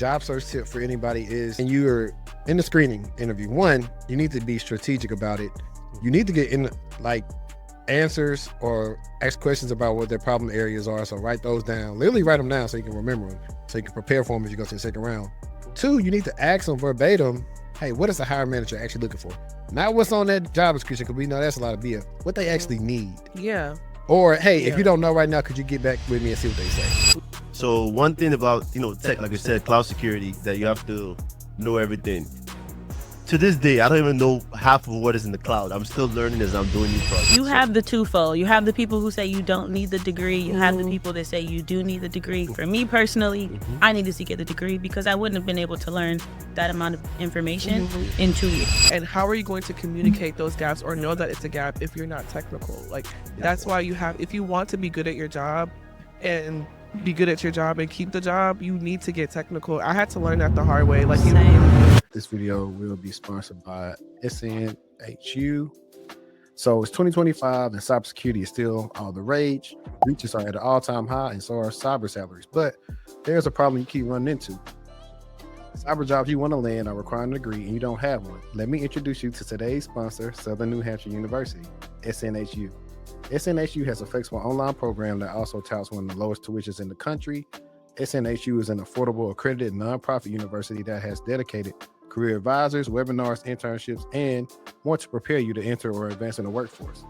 job search tip for anybody is, and you're in the screening interview, one, you need to be strategic about it. You need to get in like answers or ask questions about what their problem areas are. So write those down. Literally write them down so you can remember them, so you can prepare for them as you go to the second round. Two, you need to ask them verbatim, hey, what is the hiring manager actually looking for? Not what's on that job description, because we know that's a lot of BS. What they actually need. Yeah. Or, hey, if you don't know right now, could you get back with me and see what they say? So one thing about, tech, like I said, cloud security, that you have to know everything. To this day, I don't even know half of what is in the cloud. I'm still learning as I'm doing new projects. You have the twofold. You have the people who say you don't need the degree. You have the people that say you do need the degree. For me personally, I needed to get the degree because I wouldn't have been able to learn that amount of information in 2 years. And how are you going to communicate those gaps or know that it's a gap if you're not technical? Like, that's why if you want to be good at your job and be good at your job and keep the job, you need to get technical. I had to learn that the hard way. Like, This video will be sponsored by SNHU. So it's 2025 and cybersecurity is still all the rage. Breaches are at an all-time high and so are cyber salaries. But there's a problem you keep running into. Cyber jobs you want to land are requiring a degree and you don't have one. Let me introduce you to today's sponsor, Southern New Hampshire University, SNHU. SNHU has a flexible online program that also touts one of the lowest tuitions in the country. SNHU is an affordable, accredited nonprofit university that has dedicated career advisors, webinars, internships, and more to prepare you to enter or advance in the workforce.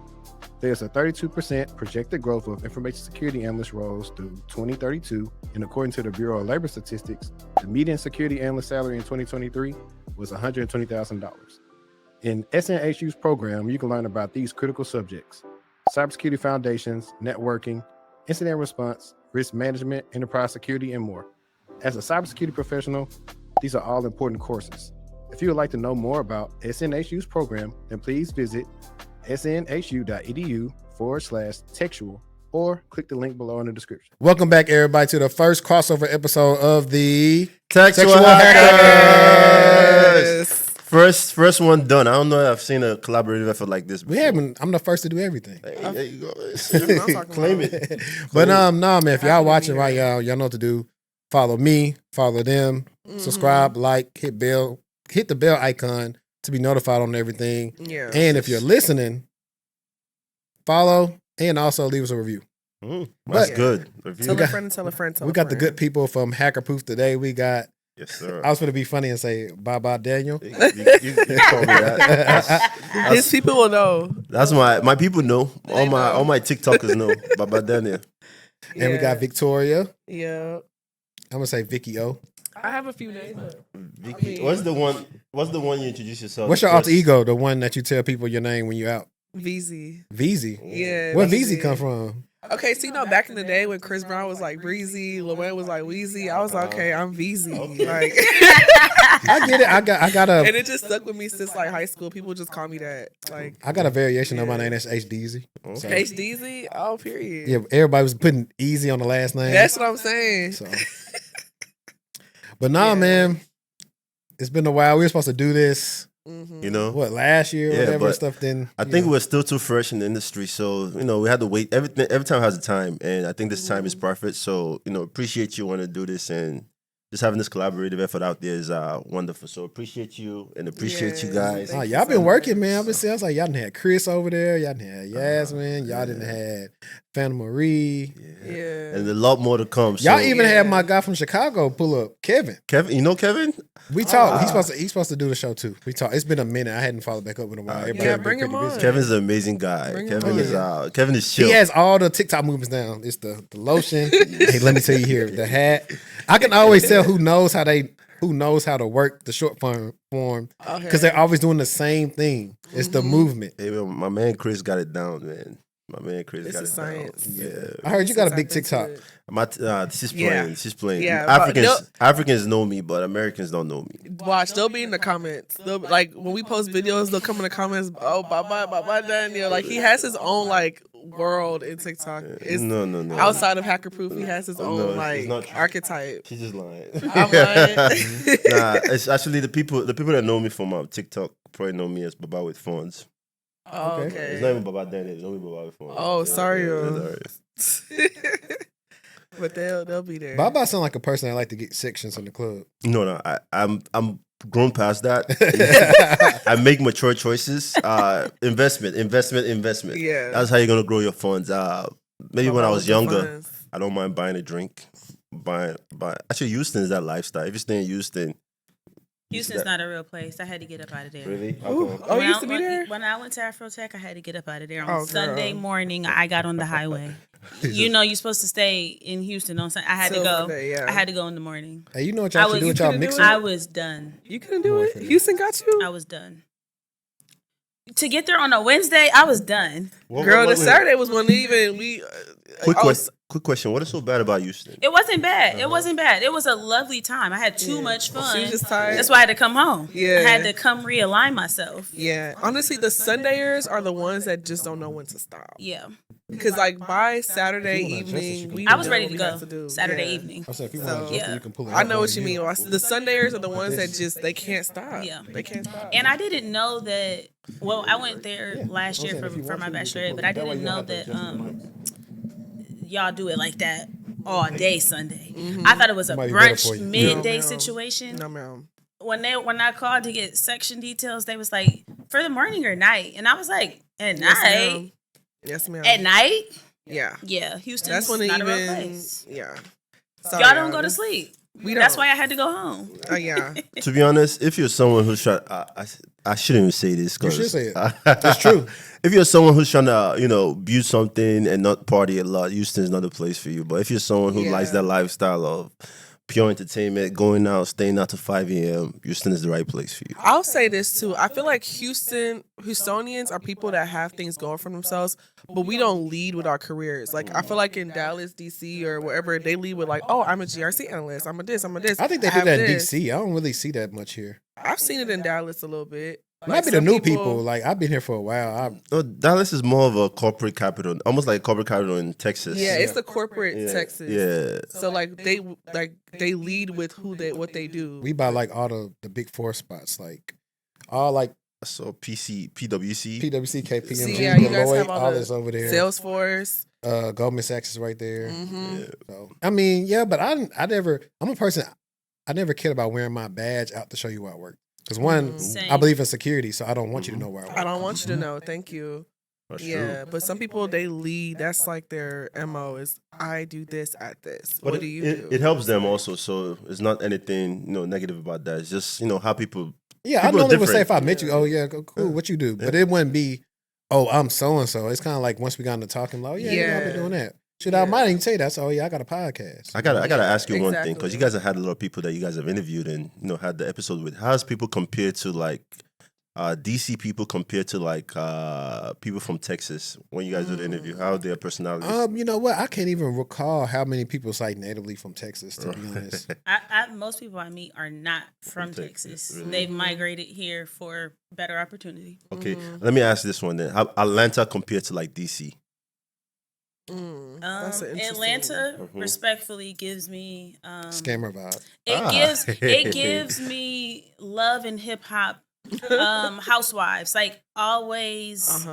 There's a 32% projected growth of information security analyst roles through 2032, and according to the Bureau of Labor Statistics, the median security analyst salary in 2023 was $120,000. In SNHU's program, you can learn about these critical subjects: cybersecurity foundations, networking, incident response, risk management, enterprise security, and more. As a cybersecurity professional, these are all important courses. If you would like to know more about SNHU's program, then please visit snhu.edu/TechTual or click the link below in the description. Welcome back, everybody, to the first crossover episode of the TechTual Hackers. First one done. I don't know if I've seen a collaborative effort like this before. We haven't. I'm the first to do everything. Hey, there you go. Claim it. But nah, man, if y'all watching right, y'all know what to do. Follow me, follow them, subscribe, like, hit the bell icon to be notified on everything. Yeah. And if you're listening, follow and also leave us a review. That's good. Tell a friend, tell a friend. We got the good people from HackerProof today. We got. Yes, sir. I was going to be funny and say bye Daniel. You told me that. His people will know. That's my people know. All my TikTokers know. Bye Daniel. And we got Victoria. Yeah. I'm gonna say Vicky O. I have a few names. Vicky, what's the one you introduce yourself? What's your alter ego? The one that you tell people your name when you're out. VZ. VZ. Yeah. Where VZ come from? Okay, so back in the day when Chris Brown was like Breezy, Lil was like Weezy, I was like, okay, I'm VZ. Okay. Like, I get it. I got a. And it just stuck with me since like high school. People just call me that. Like, I got a variation of my name that's HDZ. So, HDZ. Oh, period. yeah, everybody was putting easy on the last name. That's what I'm saying. So. But nah, man, it's been a while. We were supposed to do this. What, last year or whatever stuff. Then I think we're still too fresh in the industry, so we had to wait. Every time has a time, and I think this time is perfect. So appreciate you want to do this, and just having this collaborative effort out there is wonderful. So appreciate you and appreciate you guys. Oh, y'all been working, man. I've been saying, I was like, y'all done had Chris over there, y'all done had Yasmin, y'all done had Phantom Marie. Yeah. And a lot more to come. Y'all even had my guy from Chicago pull up, Kevin. Kevin, you know Kevin? We talked. He's supposed to do the show too. We talked. It's been a minute. I hadn't followed back up with him. Bring him on. Kevin's an amazing guy. Kevin is chill. He has all the TikTok movements down. It's the lotion. Hey, let me tell you here, the hat. I can always tell who knows how to work the short form because they're always doing the same thing. It's the movement. Hey, my man Chris got it down, man. My man Chris got it science. down. Yeah. I heard you got a big TikTok. She's playing. She's playing. Yeah, Africans know me, but Americans don't know me. Watch, they'll be in the comments. They'll like when we post videos, they'll come in the comments. Oh, bye Daniel. Like he has his own like world in TikTok. No. Outside of HackerProof, he has his own archetype. She's just lying. I'm lying. It's actually the people that know me from TikTok probably know me as Baba with phones. Oh, okay. It's not even Baba Daniel. It's only Baba with phones. Oh, sorry. But they'll be there. Baba sound like a person that like to get sections in the club. No, I'm grown past that. I make mature choices. Investment. Yeah. That's how you're gonna grow your funds. Maybe when I was younger, Funds. I don't mind buying a drink. Actually, Houston is that lifestyle. If you stay in Houston's not a real place. I had to get up out of there. Really? Ooh. Oh, you used to be there? When I went to Afrotech, I had to get up out of there. On Oh, Sunday girl. morning, I got on the highway. You're supposed to stay in Houston on Sunday. I had to go. Sunday, yeah. I had to go in the morning. Hey, you know what y'all should do with you y'all couldn't do mixing? it? I was done. You couldn't do it? Houston got you? I was done. To get there on a Wednesday, I was done. Girl, the Saturday was when we... Quick question. What is so bad about Houston? It wasn't bad. It wasn't bad. It was a lovely time. I had too much fun. She was just tired. That's why I had to come home. Yeah. I had to come realign myself. Yeah. Honestly, the Sundayers are the ones that just don't know when to stop. Yeah. Because by Saturday evening, I was ready to we go had do. Saturday Yeah. evening. I said, if you So, want to yeah. you can pull it I out know on what you mean. The Sundayers are the ones that they can't stop. Yeah. They can't stop. And I didn't know that. Well, I went there last year for my bachelorette, but I didn't know that y'all do it like that all day Sunday. I thought it was a Might be better brunch for you. midday No, ma'am. situation. No, ma'am. When I called to get section details, they was like, for the morning or night, and I was like, at Yes, night. ma'am. Yes, ma'am. At night? Yeah. Yeah, Houston's That's when it not a real even... place. Yeah. Y'all don't go to sleep. We That's don't. why I had to go home. Yeah. To be honest, if you're someone who's trying, I shouldn't even say this. You should 'cause- say it. That's true. If you're someone who's trying to, build something and not party a lot, Houston's not the place for you. But if you're someone who likes that lifestyle of pure entertainment, going out, staying out to 5 a.m., Houston is the right place for you. I'll say this too. I feel like Houstonians are people that have things going for themselves, but we don't lead with our careers. Like I feel like in Dallas, DC, or wherever, they lead with like, oh, I'm a GRC analyst. I'm a this. I'm a this. I think they do have that in this. DC. I don't really see that much here. I've seen it in Dallas a little bit. Might be the some new people. Like I've been here for a while. No, Dallas is more of a corporate capital, almost like a corporate capital in Texas. Yeah, it's the corporate Texas. Yeah. So like they lead with what they do. We buy like all the big four spots, like all like So PwC, KPMG, See, yeah, you guys Deloitte, have all the this over there. Salesforce. Goldman Sachs is right there. Mm-hmm. So I mean, yeah, but I'm a person. I never cared about wearing my badge out to show you where I work. Because one, Same. I believe in security, so I don't want you to know where I work. I don't want you to know. Thank you. That's Yeah, true. but some people they lead. That's like their MO is I do this at this. But What do you do? It helps them also, so it's not anything negative about that. It's just how people. Yeah, I People are normally would say different. if I met you, oh yeah, cool, what you do? But it wouldn't be, oh, I'm so and so. It's kind of like once we got into talking, like, oh yeah, I've been doing that. Shit, I might even say that. So, oh yeah, I got a podcast. I gotta ask you one thing, Exactly. because you guys have had a lot of people that you guys have interviewed and had the episode with. How's people compared to like DC people compared to like people from Texas when you guys do the interview? How are their personalities? You know what? I can't even recall how many people say natively from Texas. To be honest, Most people I meet are not from Texas, Texas. really? They've migrated here for better opportunity. Okay, let me ask this one then. How Atlanta compared to like DC? That's an interesting- Atlanta respectfully gives me scammer vibe. it gives me love and hip hop housewives, like always.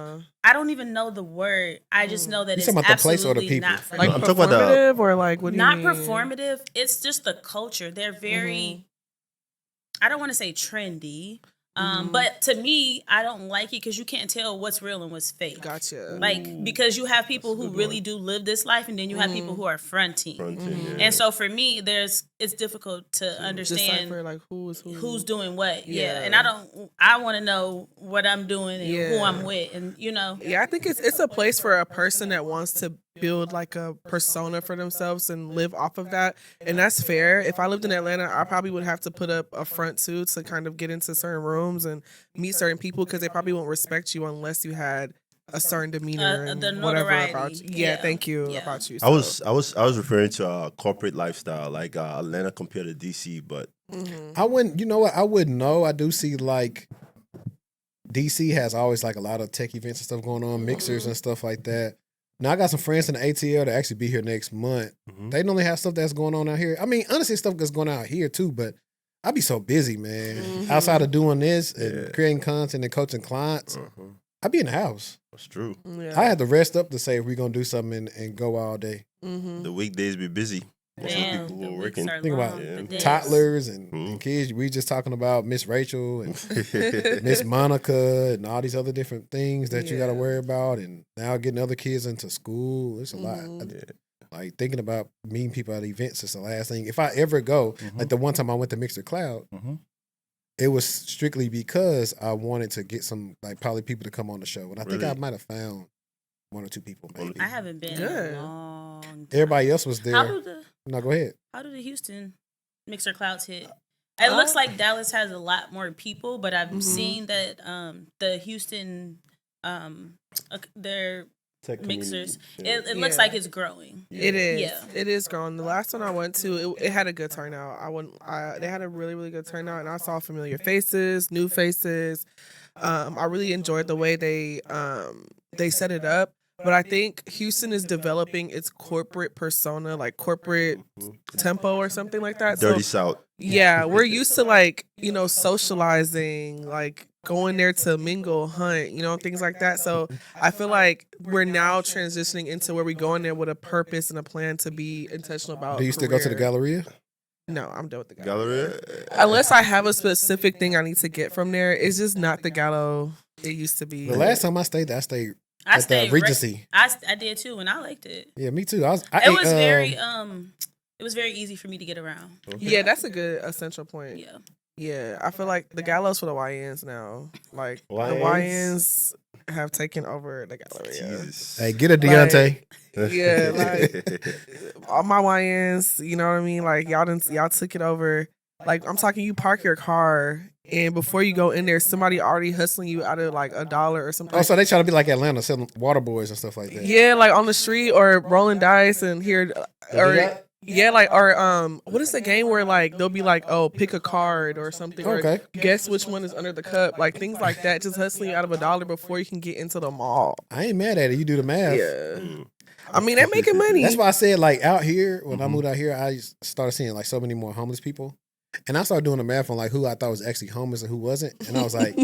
I don't even know the word. I just know that You it's talking about the place or the absolutely people? not for Like me. I'm talking about the- performative or like what do you Not mean? performative. It's just the culture. They're very I don't want to say trendy. But to me, I don't like it because you can't tell what's real and what's fake. Gotcha. Like, because you have people who really do live this life, and then you have people who are fronting. Yeah. And so for me, it's difficult to understand Decipher like who's who's doing what. Yeah. And I want to know what I'm doing and who I'm with, and Yeah, I think it's a place for a person that wants to build like a persona for themselves and live off of that. And that's fair. If I lived in Atlanta, I probably would have to put up a front too to kind of get into certain rooms and meet certain people because they probably won't respect you unless you had a certain demeanor and the whatever notoriety. about you. Yeah, thank you Yeah. about you. I was referring to corporate lifestyle, like Atlanta compared to DC, but I wouldn't. You know what? I wouldn't know. I do see like DC has always like a lot of tech events and stuff going on, mixers and stuff like that. Now I got some friends in the ATL that actually be here next month. They normally have stuff that's going on out here. I mean, honestly, stuff that's going on out here too, but I be so busy, man. Outside of doing this and creating content and coaching clients, I be in the house. that's true. I had to rest up to say if we're gonna do something and go all day. The weekdays be busy. Most of the Damn, people the who are weeks working. are Think about long, the days. toddlers and kids. We just talking about Miss Rachel and Miss Monica and all these other different things that you got to worry about, and now getting other kids into school. It's a lot. Like thinking about meeting people at events is the last thing. If I ever go, like the one time I went to Mixer Cloud, it was strictly because I wanted to get some like probably people to come on the show, and I think I might have found 1 or 2 people. Maybe I haven't been in a long time. Everybody else was there. No, go ahead. How do the Houston Mixer Clouds hit? It looks like Dallas has a lot more people, but I've seen that the Houston their Tech mixers, it looks like it's growing. It is. It is growing. The last one I went to, it had a good turnout. They had a really, really good turnout, and I saw familiar faces, new faces. I really enjoyed the way they set it up. But I think Houston is developing its corporate persona, like corporate tempo or something like that. Dirty South. Yeah, we're used to like, socializing, like going there to mingle, hunt, things like that. So I feel like we're now transitioning into where we go in there with a purpose and a plan to be intentional about. Do you still go to the Galleria? No, I'm done with the Galleria. Unless I have a specific thing I need to get from there, it's just not the Gallo it used to be. The last time I stayed there, I stayed at the Regency. I did too, and I liked it. Yeah, me too. It was very easy for me to get around. Okay. Yeah, that's a good essential point. Yeah, I feel like the Gallows for the YNs now. Like the YNs have taken over the Galleria. Hey, get a Deontay. All my YNs, you know what I mean? Like y'all took it over. Like I'm talking, you park your car and before you go in there, somebody already hustling you out of like $1 or something. Oh, so they try to be like Atlanta, selling water boys and stuff like that. Yeah, like on the street or rolling dice and here what is the game where like they'll be like, oh, pick a card or something, or guess which one is under the cup, like things like that, just hustling you out of $1 before you can get into the mall. I ain't mad at it. You do the math. Yeah. I mean, they're making money. That's why I said like out here, when I moved out here, I started seeing like so many more homeless people. And I started doing the math on like who I thought was actually homeless and who wasn't. And I was like,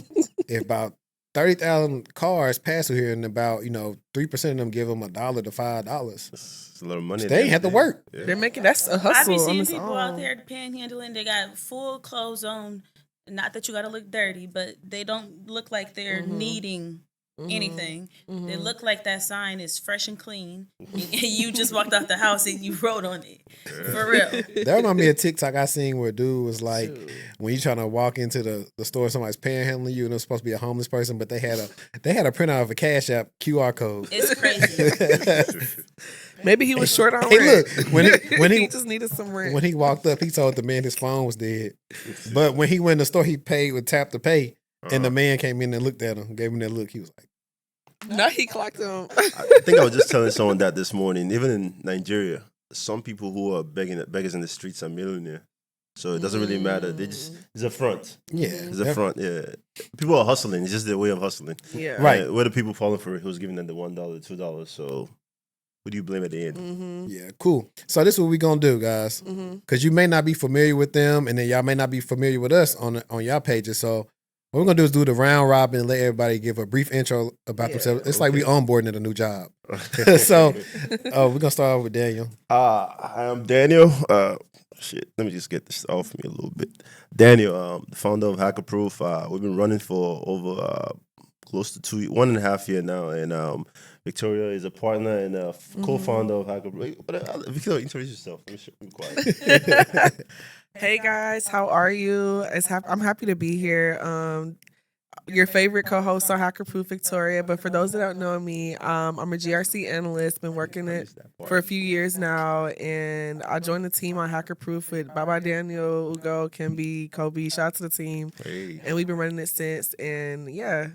if about 30,000 cars pass through here and about, 3% of them give them $1 to $5. It's a lot of money. They ain't have to work. Yeah. They're making, that's a hustle. I be seeing people out there panhandling. They got full clothes on. Not that you got to look dirty, but they don't look like they're needing anything. They look like that sign is fresh and clean. And you just walked out the house and you wrote on it. For real. That reminded me of TikTok I seen where a dude was like, when you trying to walk into the store, somebody's panhandling you and it was supposed to be a homeless person, but they had a printout of a Cash App QR code. It's crazy. Maybe he was short on rent. Look, when he just needed some rent. When he walked up, he told the man his phone was dead. But when he went in the store, he paid with tap to pay. And the man came in and looked at him, gave him that look. He was like, no, he clocked him. I think I was just telling someone that this morning. Even in Nigeria, some people who are beggars in the streets are millionaire. So it doesn't really matter. It's a front. Yeah. It's a front, yeah. People are hustling. It's just their way of hustling. Yeah. Right. Where the people falling for it, who's giving them the $1, $2. So who do you blame at the end? Yeah, cool. So this is what we're going to do, guys. Because you may not be familiar with them, and then y'all may not be familiar with us on y'all pages. So what we're going to do is do the round robin and let everybody give a brief intro about themselves. It's like we onboarding at a new job. So we're going to start off with Daniel. I am Daniel. Let me just get this off me a little bit. Daniel, the founder of HackerProof. We've been running for over close to 1.5 years now. And Victoria is a partner and a co-founder of HackerProof. Victoria, introduce yourself. I'm quiet. Hey guys, how are you? I'm happy to be here. Your favorite co-host on HackerProof, Victoria. But for those that don't know me, I'm a GRC analyst. Been working it for a few years now, and I joined the team on HackerProof with Baba Daniel, Ugo, Kimby, Kobe. Shout out to the team, and we've been running it since. And yeah,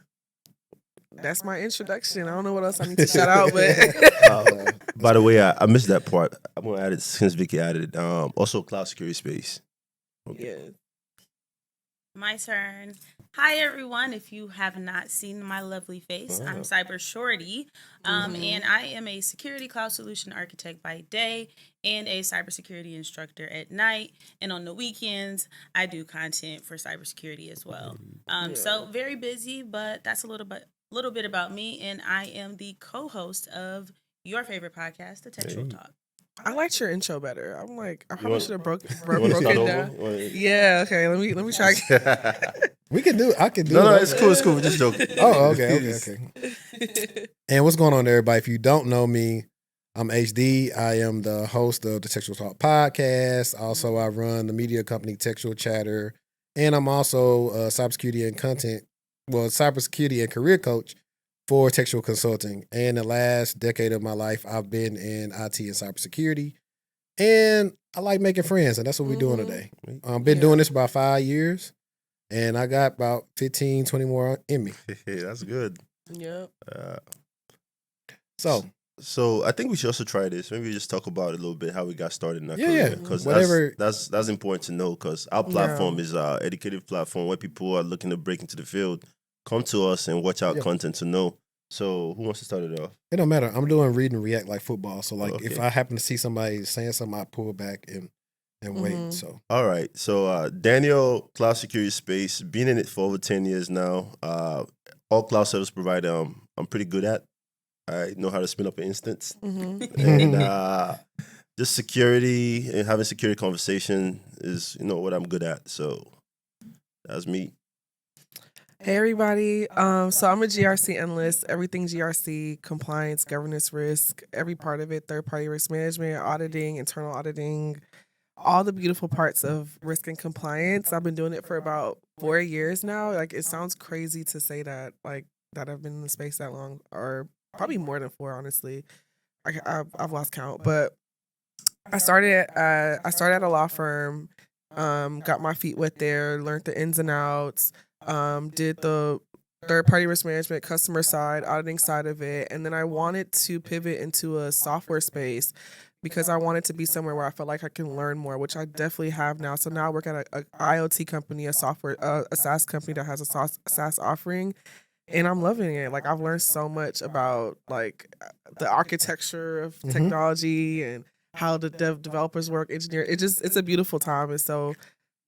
that's my introduction. I don't know what else I need to shout out, but by the way, I missed that part. I'm gonna add it since Vicky added it. Also, cloud security space. Okay. Yeah. My turn. Hi, everyone. If you have not seen my lovely face, I'm Cybershortieee, and I am a security cloud solution architect by day and a cybersecurity instructor at night. And on the weekends, I do content for cybersecurity as well. So very busy, but that's a little bit about me. And I am the co-host of your favorite podcast, the TechTual Talk. I liked your intro better. I'm like, I You probably want- should have broke You want to it start down. over? Yeah, okay. Let me try. We can do. I can do. No, it it's over. cool. It's cool. We're just joking. Oh, okay. And what's going on, everybody? If you don't know me, I'm HD. I am the host of the TechTual Talk Podcast. Also, I run the media company TechTual Chatter, and I'm also a cybersecurity and career coach for TechTual Consulting. And the last decade of my life, I've been in IT and cybersecurity. And I like making friends, and that's what we're doing today. I've been doing this about 5 years, and I got about 15, 20 more in me. That's good. Yep. So I think we should also try this. Maybe we just talk about it a little bit, how we got started in our Yeah, career. yeah. Because Whatever- that's important to know, because our platform is our educative platform where people are looking to break into the field, come to us and watch our content to know. So who wants to start it off? it don't matter. I'm doing read and react like football. So like if Okay. I happen to see somebody saying something, I pull back and wait. So All right. So Daniel, cloud security space, been in it for over 10 years now. All cloud service provider I'm pretty good at. I know how to spin up an instance. And just security and having security conversation is, what I'm good at. So that's me. Hey everybody. So I'm a GRC analyst, everything GRC, compliance, governance, risk, every part of it, third-party risk management, auditing, internal auditing, all the beautiful parts of risk and compliance. I've been doing it for about 4 years now. Like, it sounds crazy to say that, like, that I've been in the space that long, or probably more than 4, honestly. I've lost count, but I started at a law firm, got my feet wet there, learned the ins and outs, did the third-party risk management, customer side, auditing side of it, and then I wanted to pivot into a software space because I wanted to be somewhere where I felt like I can learn more, which I definitely have now. So now I work at a IoT company, a SaaS company that has a SaaS offering, and I'm loving it. Like, I've learned so much about like the architecture of technology and how the developers work, engineer. It's a beautiful time. And so,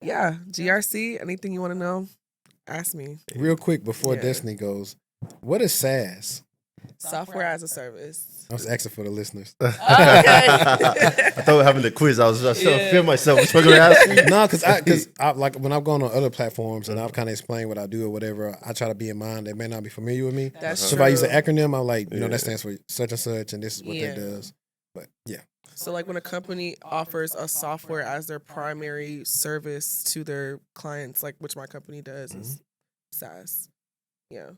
yeah, GRC, anything you want to know, ask me. real quick before Yeah. Destiny goes, what is SaaS? Software as a service. I was asking for the listeners. I thought we were having the quiz. I was trying to feel myself. What you going to ask me? No, because I like when I'm going on other platforms and I've kind of explained what I do or whatever, I try to be in mind that may not be familiar with me. That's So if I use an true. acronym, I'm like, that stands for such and such, and this is what that does. But yeah. So, like, when a company offers a software as their primary service to their clients, like which my company does, is SaaS. Yeah.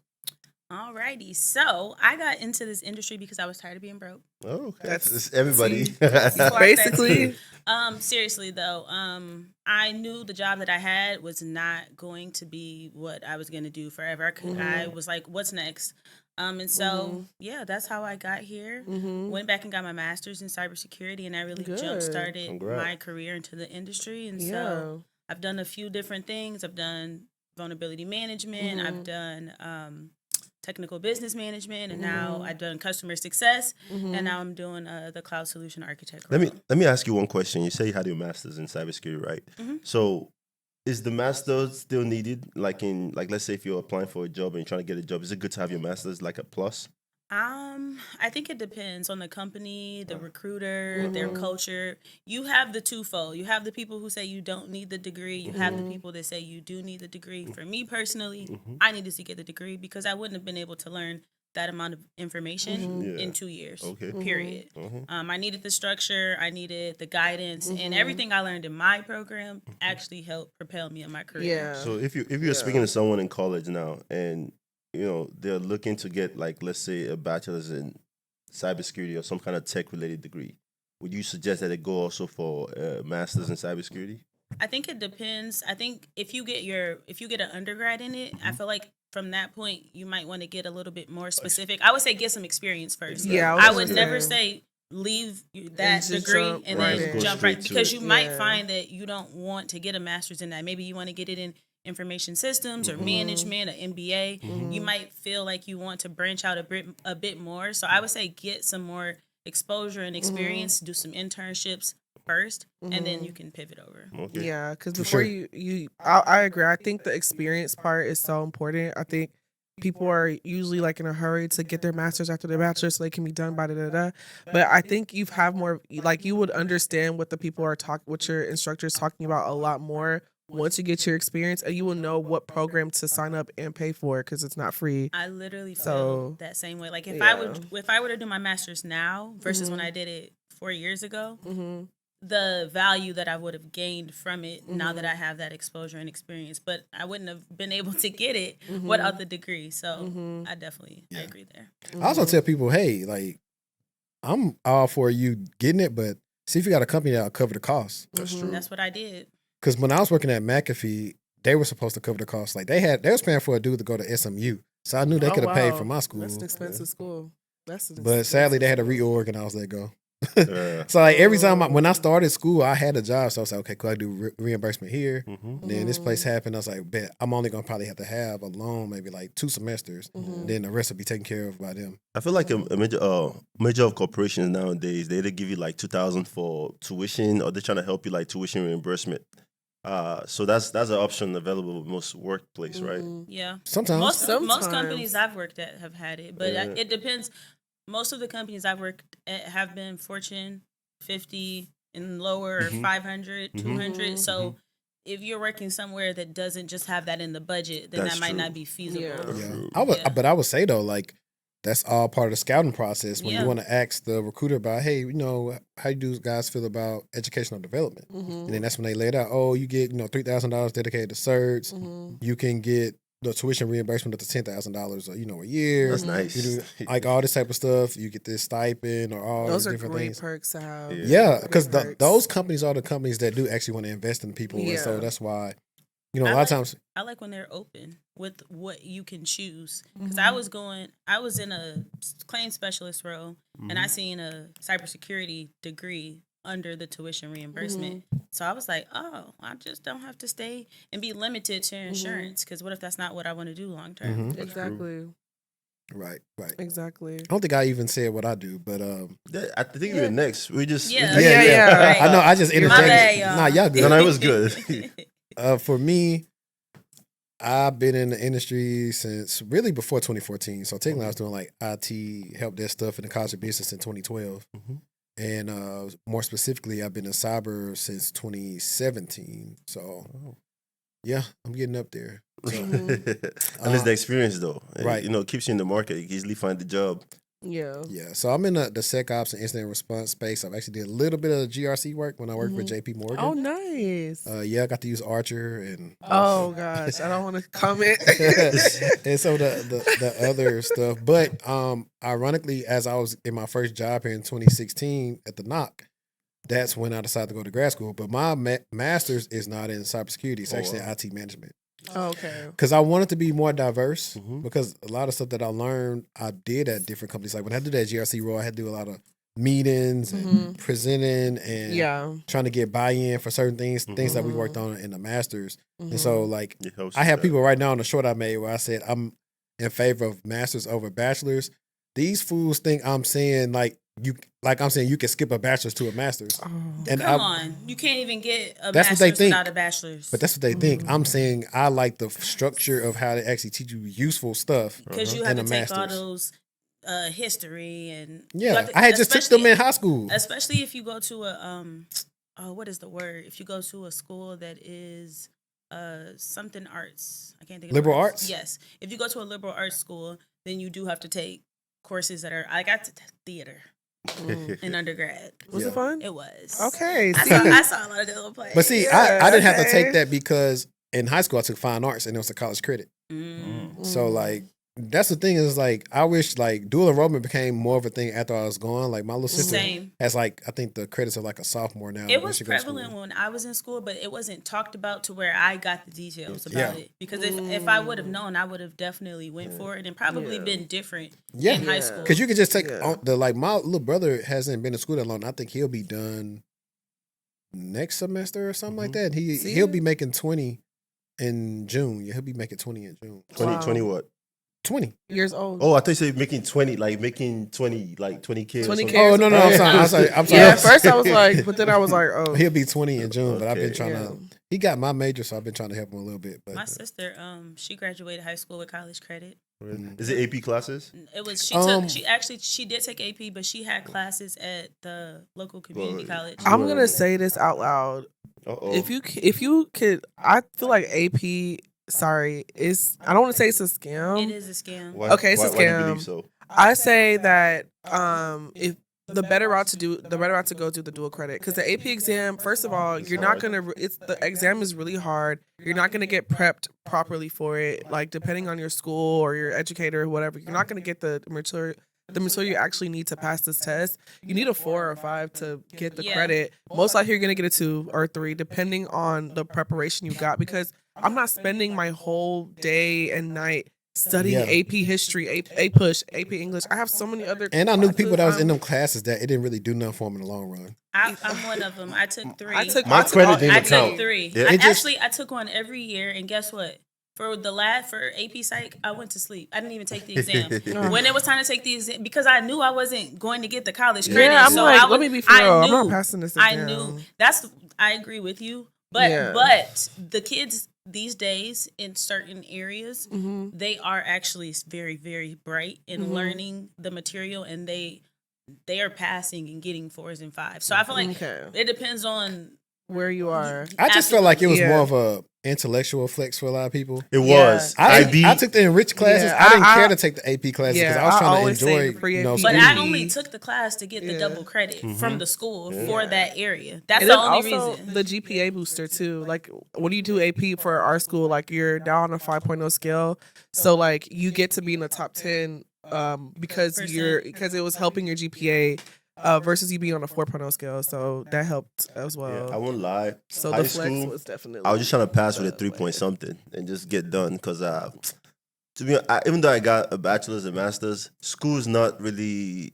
Alrighty, so I got into this industry because I was tired of being broke. Oh, okay. That's- It's everybody. Basically. Seriously though, I knew the job that I had was not going to be what I was going to do forever. I was like, what's next? And so, yeah, that's how I got here. Went back and got my master's in cybersecurity, and I really Good. jump-started Congrats. my career into the industry. And so I've done a few different things. I've done vulnerability management. I've done technical business management, and now I've done customer success, and now I'm doing the cloud solution architect role. Let me ask you one question. You say you had your master's in cybersecurity, right? So is the master's still needed? Like let's say if you're applying for a job and you're trying to get a job, is it good to have your master's like a plus? I think it depends on the company, the recruiter, their culture. You have the twofold. You have the people who say you don't need the degree. You have the people that say you do need the degree. For me personally, I needed to get the degree because I wouldn't have been able to learn that amount of information in 2 years. Okay. Period. I needed the structure. I needed the guidance, and everything I learned in my program actually helped propel me in my career. Yeah. So if you're speaking to someone in college now and they're looking to get, like, let's say a bachelor's in cybersecurity or some kind of tech related degree, would you suggest that they go also for a master's in cybersecurity? I think it depends. I think if you get an undergrad in it, I feel like from that point you might want to get a little bit more specific. I would say get some experience first. Yeah, I would never say leave that just degree jump and right then in. jump Go right, straight to because it. you might Yeah. find that you don't want to get a master's in that. Maybe you want to get it in information systems or management, or MBA. You might feel like you want to branch out a bit more. So I would say get some more exposure and experience, do some internships first, and then you can pivot over. Okay. Yeah, because For before sure. I agree. I think the experience part is so important. I think people are usually like in a hurry to get their master's after their bachelor's so they can be done by da. But I think you have more, like you would understand what the people are what your instructor's talking about a lot more once you get your experience, and you will know what program to sign up and pay for because it's not free. I literally feel So, that same way. Like if yeah. I were to do my master's now versus when I did it 4 years ago, Mm-hmm. the value that I would have gained from it now that I have that exposure and experience, but I wouldn't have been able to get it without the degree. So I definitely I agree there. I also tell people, hey, like, I'm all for you getting it, but see if you got a company that'll cover the cost. That's true. That's what I did. Because when I was working at McAfee, they were supposed to cover the cost. Like they was paying for a dude to go to SMU, so I knew they could have paid for my school. That's an expensive school. But sadly, they had to reorg, and I was let go. Yeah. So like every time when I started school, I had a job, so I was like, okay, cool, I do reimbursement here. Mm-hmm. And then this place happened. I was like, bet I'm only gonna probably have to have a loan, maybe like 2 semesters. Then the rest will be taken care of by them. I feel like a major of corporations nowadays, they either give you like $2,000 for tuition, or they're trying to help you like tuition reimbursement. So that's an option available with most workplace, right? Yeah. Sometimes. Most companies I've worked at have had it, but it depends. Most of the companies I've worked at have been Fortune 50 and lower, or 500, 200. So if you're working somewhere that doesn't just have that in the budget, then That's that might true. not be feasible. Yeah. But I would say though, like that's all part of the scouting process. When Yeah. you want to ask the recruiter about, hey, you know, how do guys feel about educational development? And then that's when they lay it out. Oh, you get $3,000 dedicated to certs. You can get the tuition reimbursement up to $10,000, a year. That's nice. You do, like all this type of stuff. You get this stipend or all Those these are different great things. perks to have. Yeah, because Great perks. those companies are the companies that do actually want to invest in people, and so that's why, a lot of times. I like when they're open with what you can choose. Because I was in a claims specialist role, and I seen a cybersecurity degree under the tuition reimbursement. So I was like, oh, I just don't have to stay and be limited to insurance. Because what if that's not what I want to do long term? Exactly. Right. Exactly. I don't think I even said what I do, but I think we're next. We just Yeah. Yeah. I know. I just interjected. bad, y'all. Nah, y'all good. No, it was good. For me, I've been in the industry since really before 2014. So technically, I was doing like IT help desk stuff in the college of business in 2012, and more specifically, I've been in cyber since 2017. So yeah, I'm getting up there. So, And it's the experience though. Right. Keeps you in the market. You can easily find the job. Yeah. Yeah, so I'm in the SecOps and incident response space. I've actually did a little bit of GRC work when I worked for JP Morgan. Oh, nice. Yeah, I got to use Archer and Oh gosh, I don't want to comment. and so the other stuff. But ironically, as I was in my first job here in 2016 at the NOC, that's when I decided to go to grad school. But my master's is not in cybersecurity; it's actually in IT management. Okay. Because I wanted to be more diverse. Because a lot of stuff that I learned, I did at different companies. Like when I did that GRC role, I had to do a lot of meetings and presenting and trying to get buy-in for certain things that we worked on in the masters. And so, like, I have people right now on the short I made where I said I'm in favor of masters over bachelors. These fools think I'm saying you can skip a bachelor's to a master's. And Come on, you can't even get a that's what they master's think. without a bachelor's. But that's what they think. I'm saying I like the structure of how they actually teach you useful stuff. Because you have to in a take all master's. those history and I had just took them in high school. Especially if you go to a what is the word? If you go to a school that is something arts, I can't think of liberal the word. arts. Yes, if you go to a liberal arts school, then you do have to take courses that are. I got to theater. In undergrad. Was it fun? It was. Okay. I saw a lot of good little plays. But see, I didn't have to take that because in high school I took fine arts and it was a college credit. So like that's the thing is like I wish like dual enrollment became more of a thing after I was gone. Like my little sister has like I think the credits are like a sophomore now. It was prevalent when I was in school, but it wasn't talked about to where I got the details about it. Because if I would have known, I would have definitely went for it and probably been different in high school. Because you could just take my little brother hasn't been in school that long. I think he'll be done next semester or something like that. He'll be making 20 in June. Yeah, he'll be making 20 in June. 20 what? 20 years old. Oh, I thought you said making 20, like making 20, like 20 kids. 20 kids. Oh, no, I'm sorry. Yeah, at first I was like, but then I was like, oh. He'll be 20 in June, but I've been trying to, he got my major, so I've been trying to help him a little bit. But my sister, she graduated high school with college credit. Is it AP classes? It was she did take AP, but she had classes at the local community college. I'm gonna say this out loud. If you could, I feel like AP. Sorry, I don't want to say it's a scam. It is a scam. Okay, it's a scam. Why do you believe so? I say that if the better route to go do the dual credit, because the AP exam, first of all, you're not gonna. The exam is really hard. You're not gonna get prepped properly for it. Like depending on your school or your educator or whatever, you're not gonna get the material you actually need to pass this test. You need a 4 or 5 to get the credit. Most likely you're gonna get a 2 or 3, depending on the preparation you got. Because I'm not spending my whole day and night studying AP history, AP push, AP English. I have so many other and I knew people that was in them classes that it didn't really do nothing for them in the long run. I'm one of them. I took 3. I took 3. Yeah. I took one every year, and guess what? For AP Psych, I went to sleep. I didn't even take the exam. When it was time to take the exam, because I knew I wasn't going to get the college credit. Yeah, I'm like, let me be for real. I'm not passing this exam. I knew. I agree with you. But the kids these days in certain areas, they are actually very, very bright in learning the material, and they are passing and getting 4s and 5s. So I feel like it depends on where you are. I just felt like it was more of a intellectual flex for a lot of people. It was. I took the enriched classes. I didn't care to take the AP classes because I was trying to enjoy. But I only took the class to get the double credit from the school for that area. That's the only reason. The GPA booster too. Like when you do AP for our school, like you're down on a 5.0 scale, so like you get to be in the top 10 because it was helping your GPA. Versus you being on a 4.0 scale, so that helped as well. Yeah, I won't lie. So high the flex school, was definitely. I was just trying to pass with a 3 point something and just get done because to be honest, even though I got a bachelor's and master's, school's not really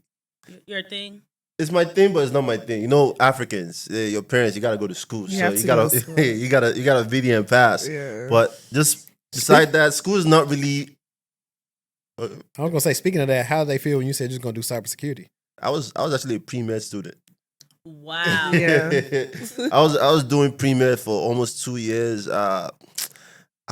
your thing. It's my thing, but it's not my thing. You know, Africans, your parents, you gotta go to school, so you gotta VD and pass. Yeah. But just beside that, school is not really. I was gonna say, speaking of that, how do they feel when you said you're just gonna do cybersecurity? I was actually a pre-med student. Wow. Yeah. I was doing pre-med for almost 2 years. I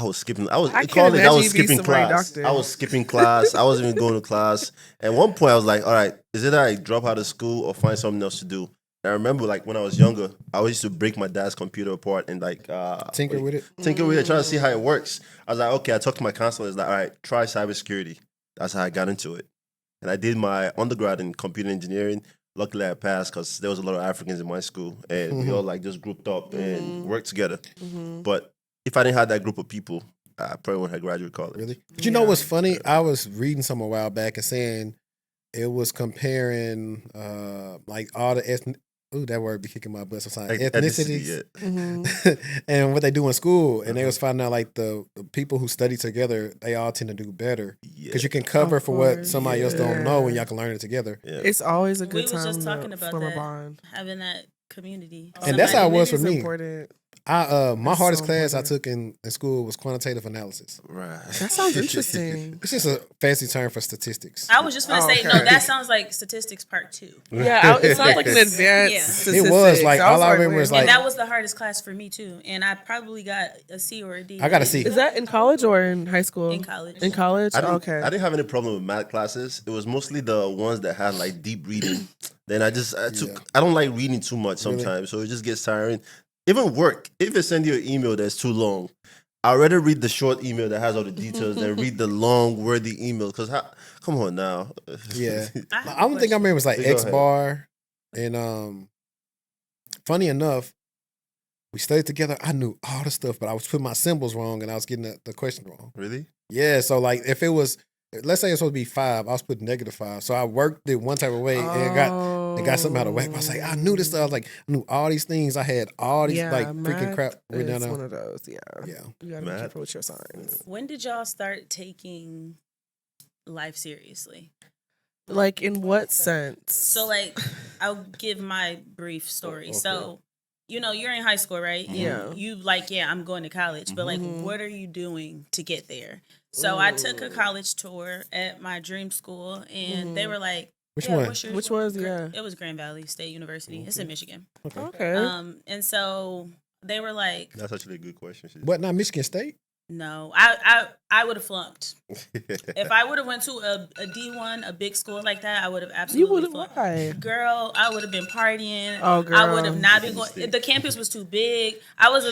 was skipping. I was skipping class. I was skipping class. I wasn't even going to class. At one point, I was like, "All right, is it I drop out of school or find something else to do?" And I remember, like when I was younger, I always used to break my dad's computer apart and like tinker with it, trying to see how it works. I was like, "Okay." I talked to my counselor. It's like, "All right, try cybersecurity." That's how I got into it. And I did my undergrad in computer engineering. Luckily, I passed because there was a lot of Africans in my school, and we all like just grouped up and worked together. But if I didn't have that group of people, I probably wouldn't have graduated college. Really? But you know what's funny? I was reading some a while back and saying it was comparing like all the that word be kicking my butt sometimes. Ethnicities. And what they do in school. And they was finding out like the people who study together, they all tend to do better. Because you can cover for what somebody else don't know when y'all can learn it together. Yeah. It's always a good we time. We was just talking about form that, a bond. having that community. And that's how it was for me. Important. My hardest class I took in school was quantitative analysis. Right. That sounds interesting. It's just a fancy term for statistics. I was just going to say, no, that sounds like statistics part 2. Yeah, it sounds like an advanced statistics. It was like, all I remember was like. And that was the hardest class for me too. And I probably got a C or a D. I got a C. Is that in college or in high school? In college. In college? I okay. didn't have any problem with math classes. It was mostly the ones that had like deep reading. Then I don't like reading too much sometimes, so it just gets tiring. Even work, if they send you an email that's too long, I'd rather read the short email that has all the details than read the long, wordy email. Because, come on now. Yeah. I don't think I remember it was like X bar. And funny enough, we studied together. I knew all the stuff, but I was putting my symbols wrong and I was getting the question wrong. Really? Yeah. So, like, if it was, let's say it's supposed to be 5, I was putting -5. So I worked it one type of way and got something out of whack. I was like, I knew this stuff. I was like, I knew all these things. I had all these freaking crap written down. It's one of those, yeah. You gotta be careful with your signs. When did y'all start taking life seriously? Like in what sense? So like, I'll give my brief story. Okay. So, you know, you're in high school, right? Yeah. And you like, I'm going to college, but like, what are you doing to get there? So I took a college tour at my dream school, and they were like, Which one? Which was, It was Grand Valley State University. Okay. It's in Michigan. Okay. And so they were like... That's actually a good question. What, not Michigan State? No, I would have flunked. If I would have went to a D1, a big school like that, I would have absolutely flunked. Why? Girl, I would have been partying. Oh, girl. I would have not been going. The campus was too big. I was